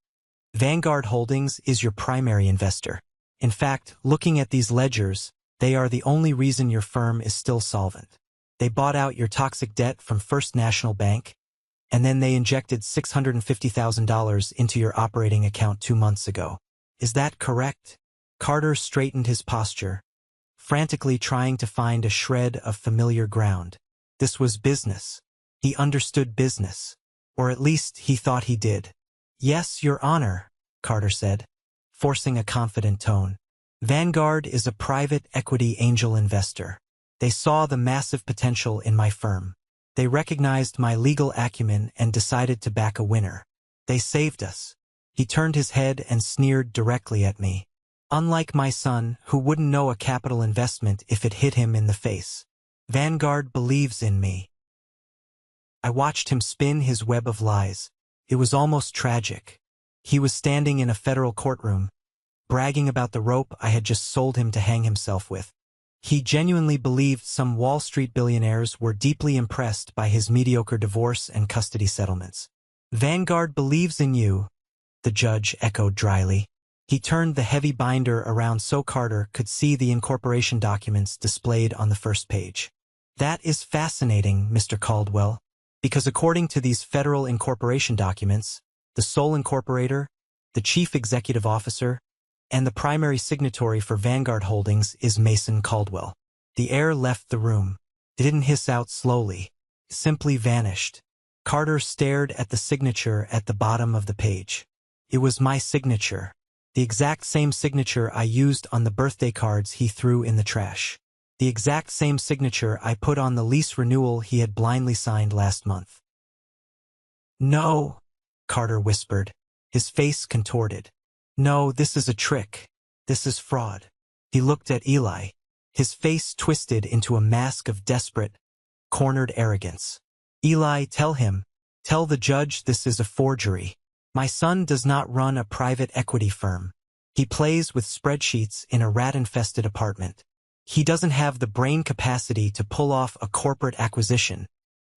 S1: Vanguard Holdings is your primary investor. In fact, looking at these ledgers, they are the only reason your firm is still solvent. They bought out your toxic debt from First National Bank, and then they injected $650,000 into your operating account 2 months ago. Is that correct? Carter straightened his posture, frantically trying to find a shred of familiar ground. This was business. He understood business. Or at least he thought he did. Yes, Your Honor, Carter said, forcing a confident tone. Vanguard is a private equity angel investor. They saw the massive potential in my firm. They recognized my legal acumen and decided to back a winner. They saved us. He turned his head and sneered directly at me. Unlike my son, who wouldn't know a capital investment if it hit him in the face. Vanguard believes in me. I watched him spin his web of lies. It was almost tragic. He was standing in a federal courtroom, bragging about the rope I had just sold him to hang himself with. He genuinely believed some Wall Street billionaires were deeply impressed by his mediocre divorce and custody settlements. Vanguard believes in you, the judge echoed dryly. He turned the heavy binder around so Carter could see the incorporation documents displayed on the first page. That is fascinating, Mr. Caldwell, because according to these federal incorporation documents, the sole incorporator, the chief executive officer, and the primary signatory for Vanguard Holdings is Mason Caldwell. The air left the room. It didn't hiss out slowly. It simply vanished. Carter stared at the signature at the bottom of the page. It was my signature. The exact same signature I used on the birthday cards he threw in the trash. The exact same signature I put on the lease renewal he had blindly signed last month. No, Carter whispered, his face contorted. No, this is a trick. This is fraud. He looked at Eli, his face twisted into a mask of desperate, cornered arrogance. Eli, tell the judge this is a forgery. My son does not run a private equity firm. He plays with spreadsheets in a rat-infested apartment. He doesn't have the brain capacity to pull off a corporate acquisition.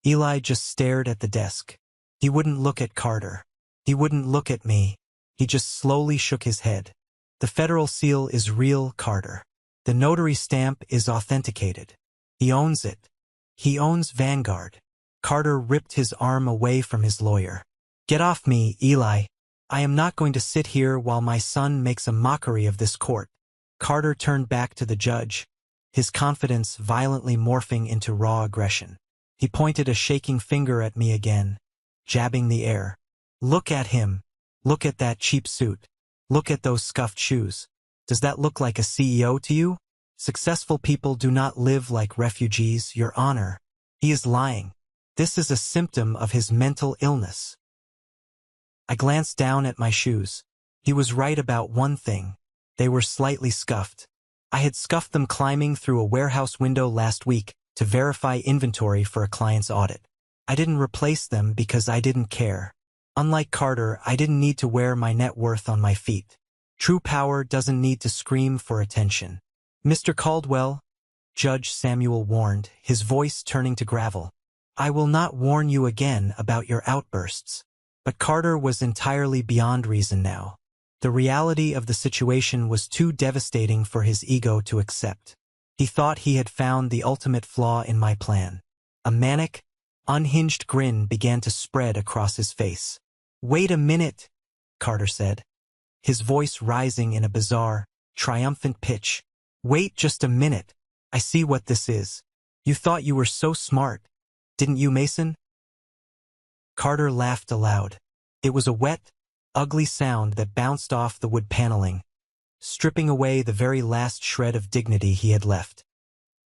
S1: Eli just stared at the desk. He wouldn't look at Carter. He wouldn't look at me. He just slowly shook his head. The federal seal is real, Carter. The notary stamp is authenticated. He owns it. He owns Vanguard. Carter ripped his arm away from his lawyer. Get off me, Eli. I am not going to sit here while my son makes a mockery of this court. Carter turned back to the judge, his confidence violently morphing into raw aggression. He pointed a shaking finger at me again, jabbing the air. Look at him. Look at that cheap suit. Look at those scuffed shoes. Does that look like a CEO to you? Successful people do not live like refugees, Your Honor. He is lying. This is a symptom of his mental illness. I glanced down at my shoes. He was right about one thing. They were slightly scuffed. I had scuffed them climbing through a warehouse window last week to verify inventory for a client's audit. I didn't replace them because I didn't care. Unlike Carter, I didn't need to wear my net worth on my feet. True power doesn't need to scream for attention. Mr. Caldwell, Judge Samuel warned, his voice turning to gravel. I will not warn you again about your outbursts. But Carter was entirely beyond reason now. The reality of the situation was too devastating for his ego to accept. He thought he had found the ultimate flaw in my plan. A manic, unhinged grin began to spread across his face. Wait a minute, Carter said, his voice rising in a bizarre, triumphant pitch. Wait just a minute. I see what this is. You thought you were so smart, didn't you, Mason? Carter laughed aloud. It was a wet, ugly sound that bounced off the wood paneling, stripping away the very last shred of dignity he had left.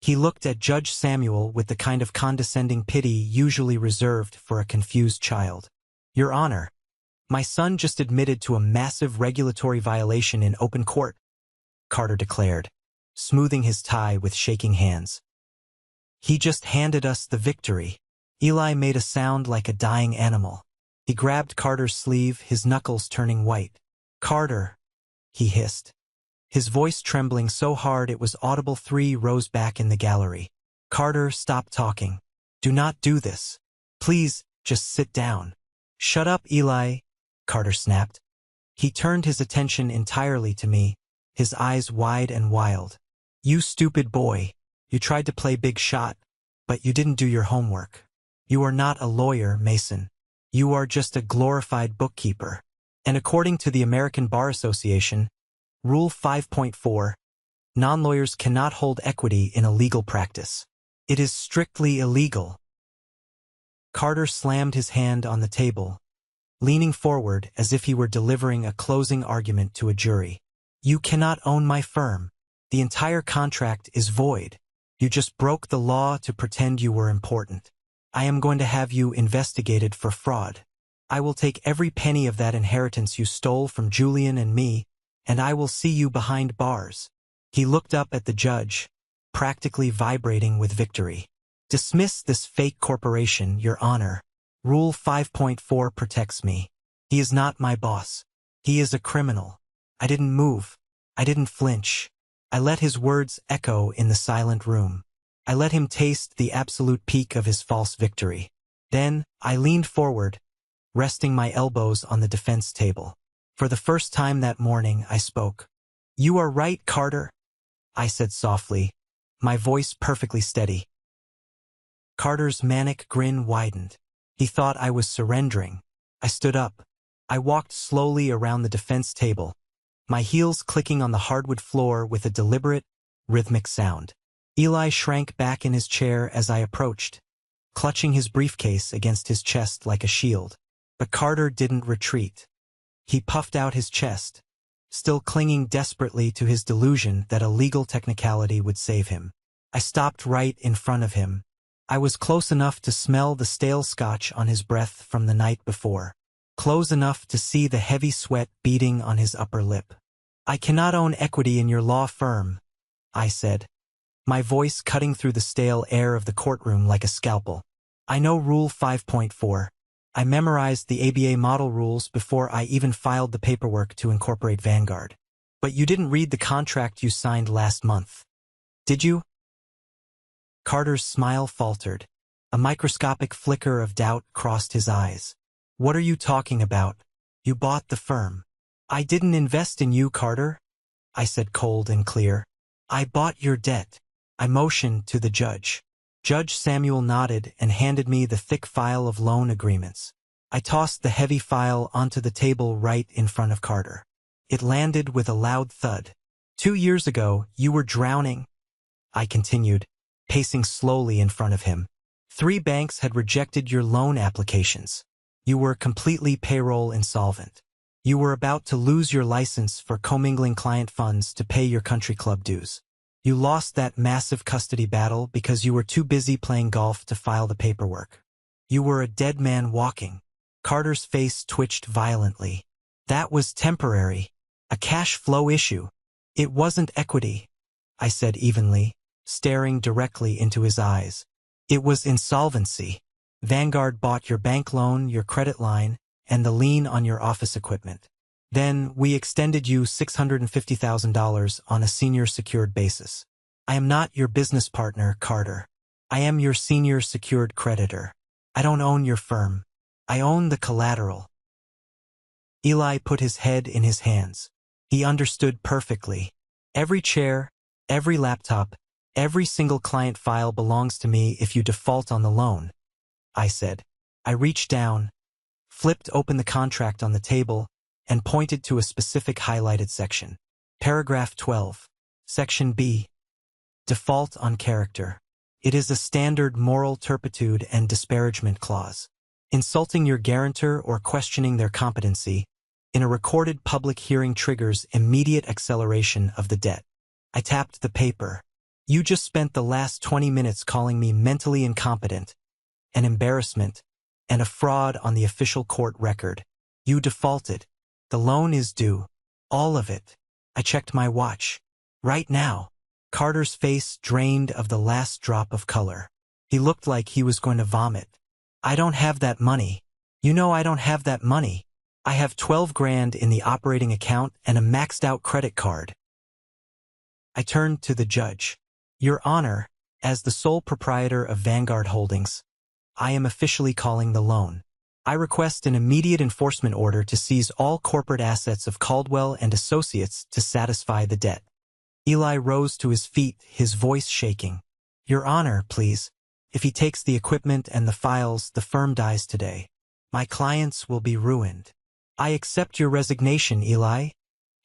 S1: He looked at Judge Samuel with the kind of condescending pity usually reserved for a confused child. Your Honor, my son just admitted to a massive regulatory violation in open court. Carter declared, smoothing his tie with shaking hands. He just handed us the victory. Eli made a sound like a dying animal. He grabbed Carter's sleeve, his knuckles turning white. Carter, he hissed. His voice trembling so hard it was audible. 3 rose back in the gallery. Carter, stop talking. Do not do this. Please, just sit down. Shut up, Eli, Carter snapped. He turned his attention entirely to me, his eyes wide and wild. You stupid boy. You tried to play big shot, but you didn't do your homework. You are not a lawyer, Mason. You are just a glorified bookkeeper. And according to the American Bar Association, Rule 5.4, non-lawyers cannot hold equity in a legal practice. It is strictly illegal. Carter slammed his hand on the table, leaning forward as if he were delivering a closing argument to a jury. You cannot own my firm. The entire contract is void. You just broke the law to pretend you were important. I am going to have you investigated for fraud. I will take every penny of that inheritance you stole from Julian and me, and I will see you behind bars. He looked up at the judge, practically vibrating with victory. Dismiss this fake corporation, Your Honor. Rule 5.4 protects me. He is not my boss. He is a criminal. I didn't move. I didn't flinch. I let his words echo in the silent room. I let him taste the absolute peak of his false victory. Then, I leaned forward, resting my elbows on the defense table. For the first time that morning, I spoke. You are right, Carter, I said softly, my voice perfectly steady. Carter's manic grin widened. He thought I was surrendering. I stood up. I walked slowly around the defense table, my heels clicking on the hardwood floor with a deliberate, rhythmic sound. Eli shrank back in his chair as I approached, clutching his briefcase against his chest like a shield. But Carter didn't retreat. He puffed out his chest, still clinging desperately to his delusion that a legal technicality would save him. I stopped right in front of him. I was close enough to smell the stale scotch on his breath from the night before, close enough to see the heavy sweat beading on his upper lip. I cannot own equity in your law firm, I said, my voice cutting through the stale air of the courtroom like a scalpel. I know Rule 5.4. I memorized the ABA model rules before I even filed the paperwork to incorporate Vanguard. But you didn't read the contract you signed last month, did you? Carter's smile faltered. A microscopic flicker of doubt crossed his eyes. What are you talking about? You bought the firm. I didn't invest in you, Carter, I said cold and clear. I bought your debt. I motioned to the judge. Judge Samuel nodded and handed me the thick file of loan agreements. I tossed the heavy file onto the table right in front of Carter. It landed with a loud thud. 2 years ago, you were drowning, I continued, pacing slowly in front of him. 3 banks had rejected your loan applications. You were completely payroll insolvent. You were about to lose your license for commingling client funds to pay your country club dues. You lost that massive custody battle because you were too busy playing golf to file the paperwork. You were a dead man walking. Carter's face twitched violently. That was temporary. A cash flow issue. It wasn't equity, I said evenly, staring directly into his eyes. It was insolvency. Vanguard bought your bank loan, your credit line, and the lien on your office equipment. Then, we extended you $650,000 on a senior secured basis. I am not your business partner, Carter. I am your senior secured creditor. I don't own your firm. I own the collateral. Eli put his head in his hands. He understood perfectly. Every chair, every laptop, every single client file belongs to me if you default on the loan, I said. I reached down, flipped open the contract on the table, and pointed to a specific highlighted section. Paragraph 12. Section B. Default on character. It is a standard moral turpitude and disparagement clause. Insulting your guarantor or questioning their competency in a recorded public hearing triggers immediate acceleration of the debt. I tapped the paper. You just spent the last 20 minutes calling me mentally incompetent, an embarrassment, and a fraud on the official court record. You defaulted. The loan is due. All of it. I checked my watch. Right now. Carter's face drained of the last drop of color. He looked like he was going to vomit. I don't have that money. You know I don't have that money. I have 12 grand in the operating account and a maxed out credit card. I turned to the judge. Your Honor, as the sole proprietor of Vanguard Holdings, I am officially calling the loan. I request an immediate enforcement order to seize all corporate assets of Caldwell and Associates to satisfy the debt. Eli rose to his feet, his voice shaking. Your Honor, please. If he takes the equipment and the files, the firm dies today. My clients will be ruined. I accept your resignation, Eli,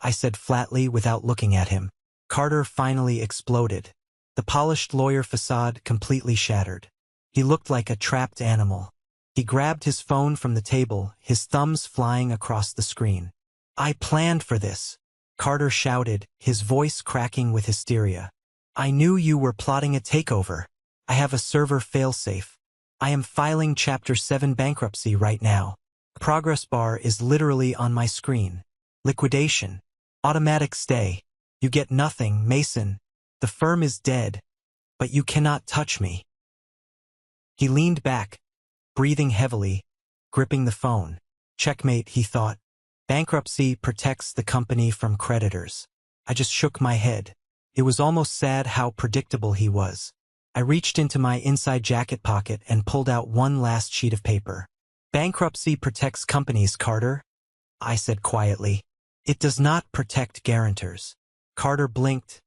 S1: I said flatly without looking at him. Carter finally exploded. The polished lawyer facade completely shattered. He looked like a trapped animal. He grabbed his phone from the table, his thumbs flying across the screen. I planned for this, Carter shouted, his voice cracking with hysteria. I knew you were plotting a takeover. I have a server failsafe. I am filing Chapter 7 bankruptcy right now. Progress bar is literally on my screen. Liquidation. Automatic stay. You get nothing, Mason. The firm is dead. But you cannot touch me. He leaned back, breathing heavily, gripping the phone. Checkmate, he thought. Bankruptcy protects the company from creditors. I just shook my head. It was almost sad how predictable he was. I reached into my inside jacket pocket and pulled out one last sheet of paper. Bankruptcy protects companies, Carter, I said quietly. It does not protect guarantors. Carter blinked,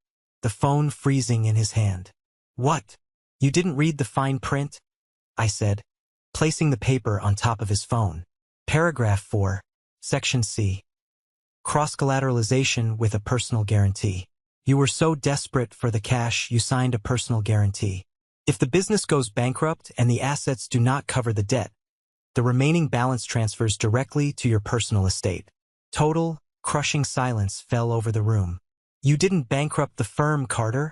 S1: the phone freezing in his hand. What? You didn't read the fine print? I said, placing the paper on top of his phone. Paragraph 4, Section C. Cross-collateralization with a personal guarantee. You were so desperate for the cash you signed a personal guarantee. If the business goes bankrupt and the assets do not cover the debt, the remaining balance transfers directly to your personal estate. Total, crushing silence fell over the room. You didn't bankrupt the firm, Carter,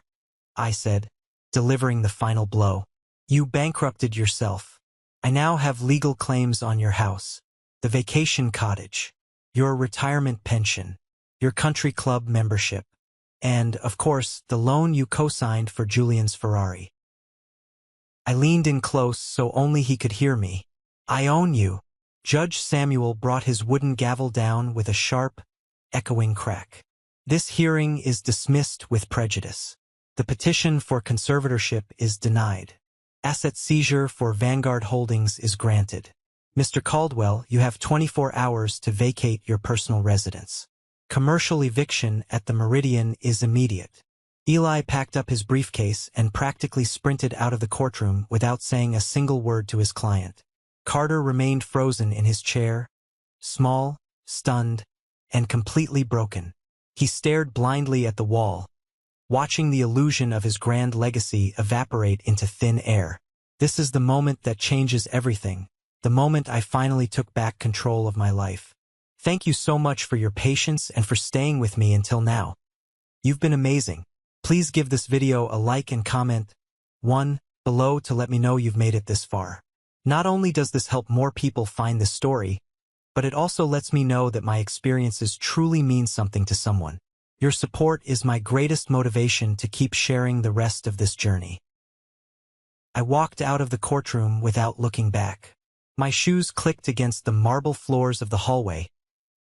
S1: I said, delivering the final blow. You bankrupted yourself. I now have legal claims on your house, the vacation cottage, your retirement pension, your country club membership, and, of course, the loan you co-signed for Julian's Ferrari. I leaned in close so only he could hear me. I own you. Judge Samuel brought his wooden gavel down with a sharp, echoing crack. This hearing is dismissed with prejudice. The petition for conservatorship is denied. Asset seizure for Vanguard Holdings is granted. Mr. Caldwell, you have 24 hours to vacate your personal residence. Commercial eviction at the Meridian is immediate. Eli packed up his briefcase and practically sprinted out of the courtroom without saying a single word to his client. Carter remained frozen in his chair, small, stunned, and completely broken. He stared blindly at the wall, watching the illusion of his grand legacy evaporate into thin air. This is the moment that changes everything, the moment I finally took back control of my life. Thank you so much for your patience and for staying with me until now. You've been amazing. Please give this video a like and comment 1 below to let me know you've made it this far. Not only does this help more people find this story, but it also lets me know that my experiences truly mean something to someone. Your support is my greatest motivation to keep sharing the rest of this journey. I walked out of the courtroom without looking back. My shoes clicked against the marble floors of the hallway,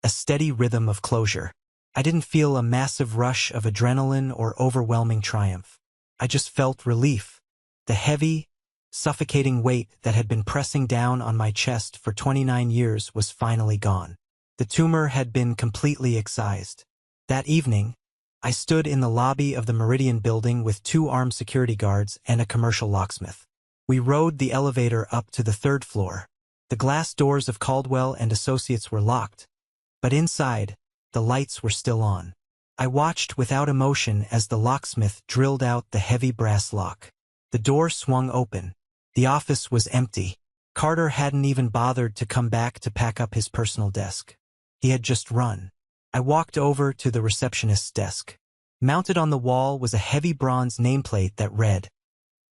S1: a steady rhythm of closure. I didn't feel a massive rush of adrenaline or overwhelming triumph. I just felt relief. The heavy, suffocating weight that had been pressing down on my chest for 29 years was finally gone. The tumor had been completely excised. That evening, I stood in the lobby of the Meridian building with 2 armed security guards and a commercial locksmith. We rode the elevator up to the 3rd floor. The glass doors of Caldwell and Associates were locked, but inside, the lights were still on. I watched without emotion as the locksmith drilled out the heavy brass lock. The door swung open. The office was empty. Carter hadn't even bothered to come back to pack up his personal desk. He had just run. I walked over to the receptionist's desk. Mounted on the wall was a heavy bronze nameplate that read,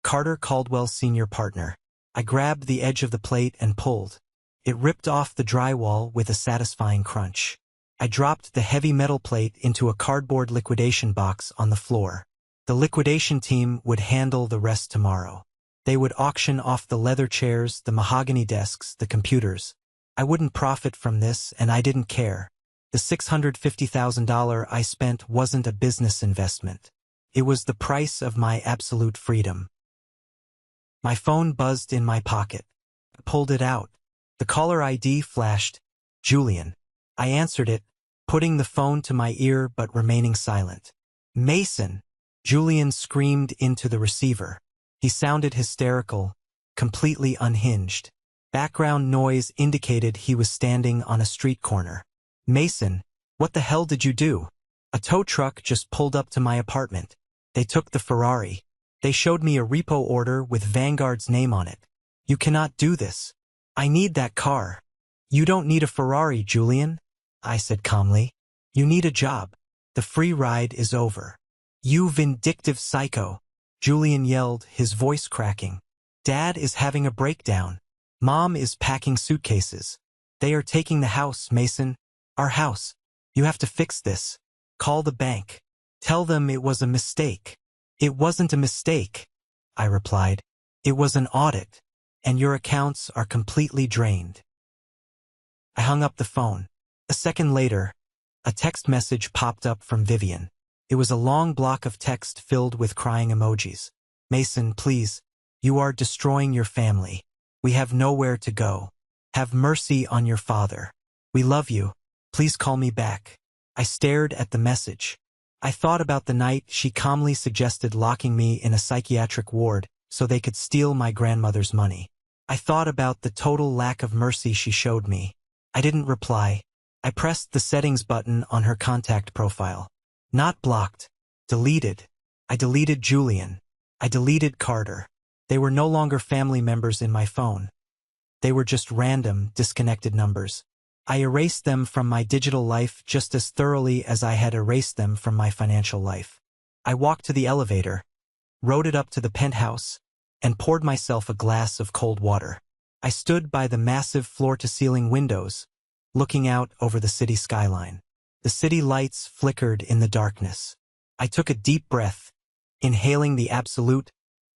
S1: Carter Caldwell Senior Partner. I grabbed the edge of the plate and pulled. It ripped off the drywall with a satisfying crunch. I dropped the heavy metal plate into a cardboard liquidation box on the floor. The liquidation team would handle the rest tomorrow. They would auction off the leather chairs, the mahogany desks, the computers. I wouldn't profit from this, and I didn't care. The $650,000 I spent wasn't a business investment. It was the price of my absolute freedom. My phone buzzed in my pocket. I pulled it out. The caller ID flashed, Julian. I answered it, putting the phone to my ear but remaining silent. Mason! Julian screamed into the receiver. He sounded hysterical, completely unhinged. Background noise indicated he was standing on a street corner. Mason, what the hell did you do? A tow truck just pulled up to my apartment. They took the Ferrari. They showed me a repo order with Vanguard's name on it. You cannot do this. I need that car. You don't need a Ferrari, Julian, I said calmly. You need a job. The free ride is over. You vindictive psycho, Julian yelled, his voice cracking. Dad is having a breakdown. Mom is packing suitcases. They are taking the house, Mason. Our house. You have to fix this. Call the bank. Tell them it was a mistake. It wasn't a mistake, I replied. It was an audit, and your accounts are completely drained. I hung up the phone. A second later, a text message popped up from Vivian. It was a long block of text filled with crying emojis. Mason, please. You are destroying your family. We have nowhere to go. Have mercy on your father. We love you. Please call me back. I stared at the message. I thought about the night she calmly suggested locking me in a psychiatric ward so they could steal my grandmother's money. I thought about the total lack of mercy she showed me. I didn't reply. I pressed the settings button on her contact profile. Not blocked. Deleted. I deleted Julian. I deleted Carter. They were no longer family members in my phone. They were just random, disconnected numbers. I erased them from my digital life just as thoroughly as I had erased them from my financial life. I walked to the elevator, rode it up to the penthouse, and poured myself a glass of cold water. I stood by the massive floor-to-ceiling windows, looking out over the city skyline. The city lights flickered in the darkness. I took a deep breath, inhaling the absolute,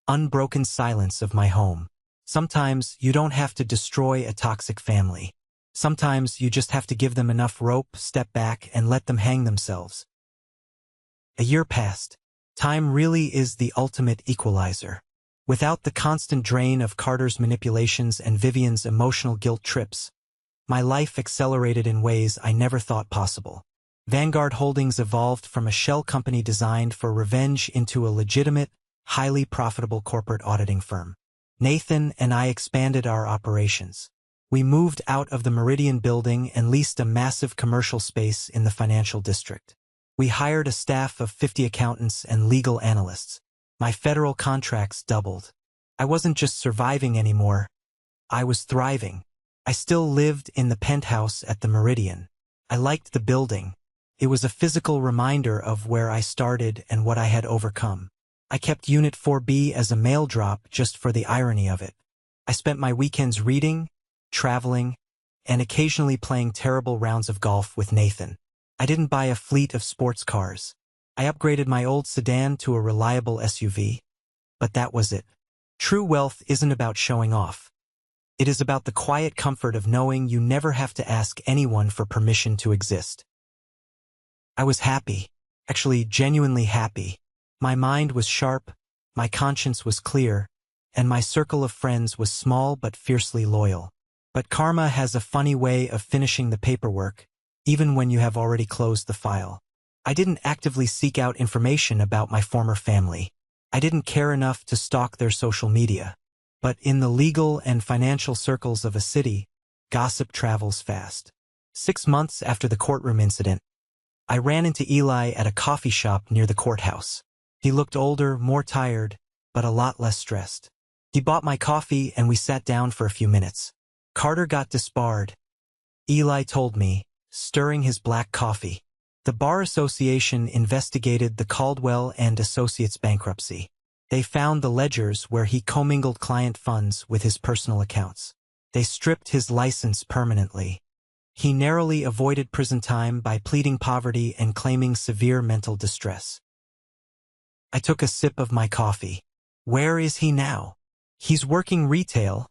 S1: unbroken silence of my home. Sometimes you don't have to destroy a toxic family. Sometimes you just have to give them enough rope, step back, and let them hang themselves. A year passed. Time really is the ultimate equalizer. Without the constant drain of Carter's manipulations and Vivian's emotional guilt trips, my life accelerated in ways I never thought possible. Vanguard Holdings evolved from a shell company designed for revenge into a legitimate, highly profitable corporate auditing firm. Nathan and I expanded our operations. We moved out of the Meridian building and leased a massive commercial space in the financial district. We hired a staff of 50 accountants and legal analysts. My federal contracts doubled. I wasn't just surviving anymore. I was thriving. I still lived in the penthouse at the Meridian. I liked the building. It was a physical reminder of where I started and what I had overcome. I kept Unit 4B as a mail drop just for the irony of it. I spent my weekends reading, traveling, and occasionally playing terrible rounds of golf with Nathan. I didn't buy a fleet of sports cars. I upgraded my old sedan to a reliable SUV, but that was it. True wealth isn't about showing off. It is about the quiet comfort of knowing you never have to ask anyone for permission to exist. I was happy, actually genuinely happy. My mind was sharp, my conscience was clear, and my circle of friends was small but fiercely loyal. But karma has a funny way of finishing the paperwork, even when you have already closed the file. I didn't actively seek out information about my former family. I didn't care enough to stalk their social media. But in the legal and financial circles of a city, gossip travels fast. 6 months after the courtroom incident, I ran into Eli at a coffee shop near the courthouse. He looked older, more tired, but a lot less stressed. He bought my coffee and we sat down for a few minutes. Carter got disbarred, Eli told me, stirring his black coffee. The Bar Association investigated the Caldwell and Associates bankruptcy. They found the ledgers where he commingled client funds with his personal accounts. They stripped his license permanently. He narrowly avoided prison time by pleading poverty and claiming severe mental distress. I took a sip of my coffee. Where is he now? He's working retail,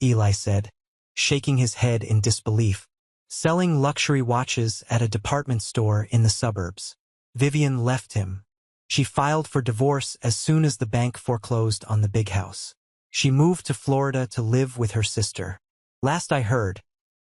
S1: Eli said, shaking his head in disbelief, selling luxury watches at a department store in the suburbs. Vivian left him. She filed for divorce as soon as the bank foreclosed on the big house. She moved to Florida to live with her sister. Last I heard,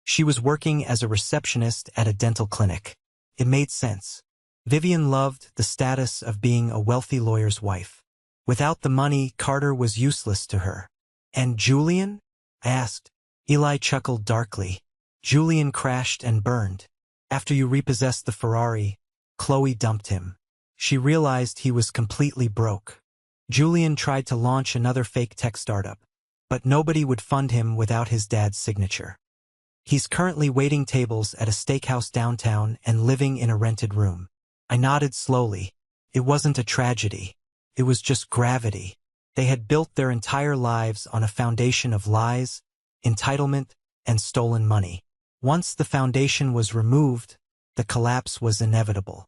S1: she was working as a receptionist at a dental clinic. It made sense. Vivian loved the status of being a wealthy lawyer's wife. Without the money, Carter was useless to her. And Julian? I asked. Eli chuckled darkly. Julian crashed and burned. After you repossessed the Ferrari, Chloe dumped him. She realized he was completely broke. Julian tried to launch another fake tech startup, but nobody would fund him without his dad's signature. He's currently waiting tables at a steakhouse downtown and living in a rented room. I nodded slowly. It wasn't a tragedy. It was just gravity. They had built their entire lives on a foundation of lies, entitlement, and stolen money. Once the foundation was removed, the collapse was inevitable.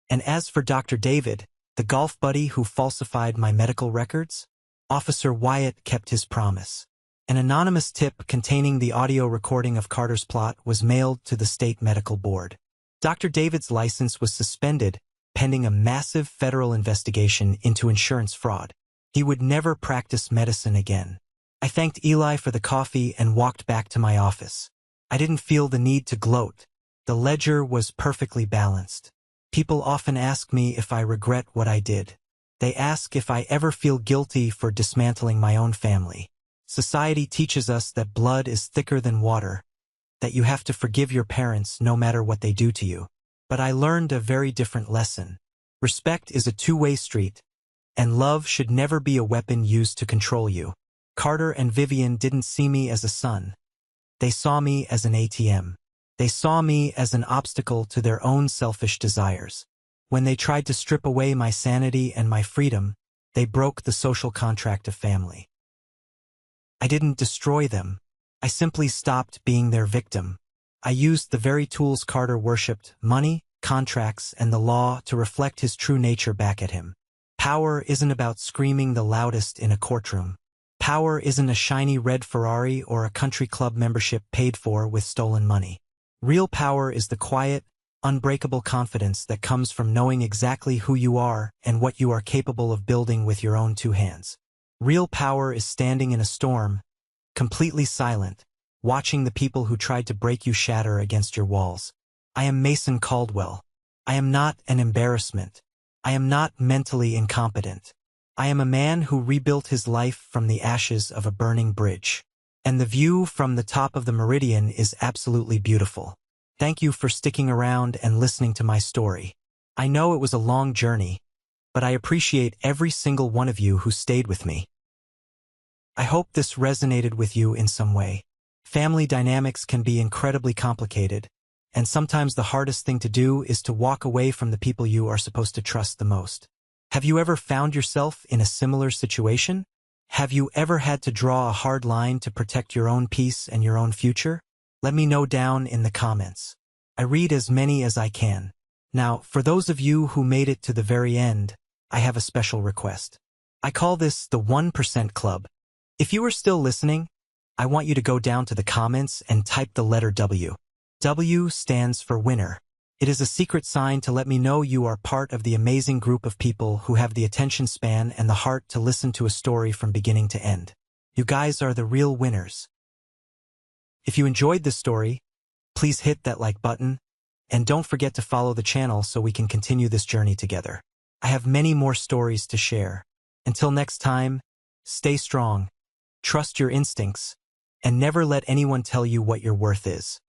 S1: And as for Dr. David, the golf buddy who falsified my medical records, Officer Wyatt kept his promise. An anonymous tip containing the audio recording of Carter's plot was mailed to the state medical board. Dr. David's license was suspended, pending a massive federal investigation into insurance fraud. He would never practice medicine again. I thanked Eli for the coffee and walked back to my office. I didn't feel the need to gloat. The ledger was perfectly balanced. People often ask me if I regret what I did. They ask if I ever feel guilty for dismantling my own family. Society teaches us that blood is thicker than water, that you have to forgive your parents no matter what they do to you. But I learned a very different lesson. Respect is a two-way street, and love should never be a weapon used to control you. Carter and Vivian didn't see me as a son. They saw me as an ATM. They saw me as an obstacle to their own selfish desires. When they tried to strip away my sanity and my freedom, they broke the social contract of family. I didn't destroy them. I simply stopped being their victim. I used the very tools Carter worshipped, money, contracts, and the law, to reflect his true nature back at him. Power isn't about screaming the loudest in a courtroom. Power isn't a shiny red Ferrari or a country club membership paid for with stolen money. Real power is the quiet, unbreakable confidence that comes from knowing exactly who you are and what you are capable of building with your own two hands. Real power is standing in a storm, completely silent, watching the people who tried to break you shatter against your walls. I am Mason Caldwell. I am not an embarrassment. I am not mentally incompetent. I am a man who rebuilt his life from the ashes of a burning bridge. And the view from the top of the Meridian is absolutely beautiful. Thank you for sticking around and listening to my story. I know it was a long journey, but I appreciate every single one of you who stayed with me. I hope this resonated with you in some way. Family dynamics can be incredibly complicated, and sometimes the hardest thing to do is to walk away from the people you are supposed to trust the most. Have you ever found yourself in a similar situation? Have you ever had to draw a hard line to protect your own peace and your own future? Let me know down in the comments. I read as many as I can. Now, for those of you who made it to the very end, I have a special request. I call this the 1% Club. If you are still listening, I want you to go down to the comments and type the letter W. W stands for winner. It is a secret sign to let me know you are part of the amazing group of people who have the attention span and the heart to listen to a story from beginning to end. You guys are the real winners. If you enjoyed this story, please hit that like button, and don't forget to follow the channel so we can continue this journey together. I have many more stories to share. Until next time, stay strong, trust your instincts, and never let anyone tell you what your worth is.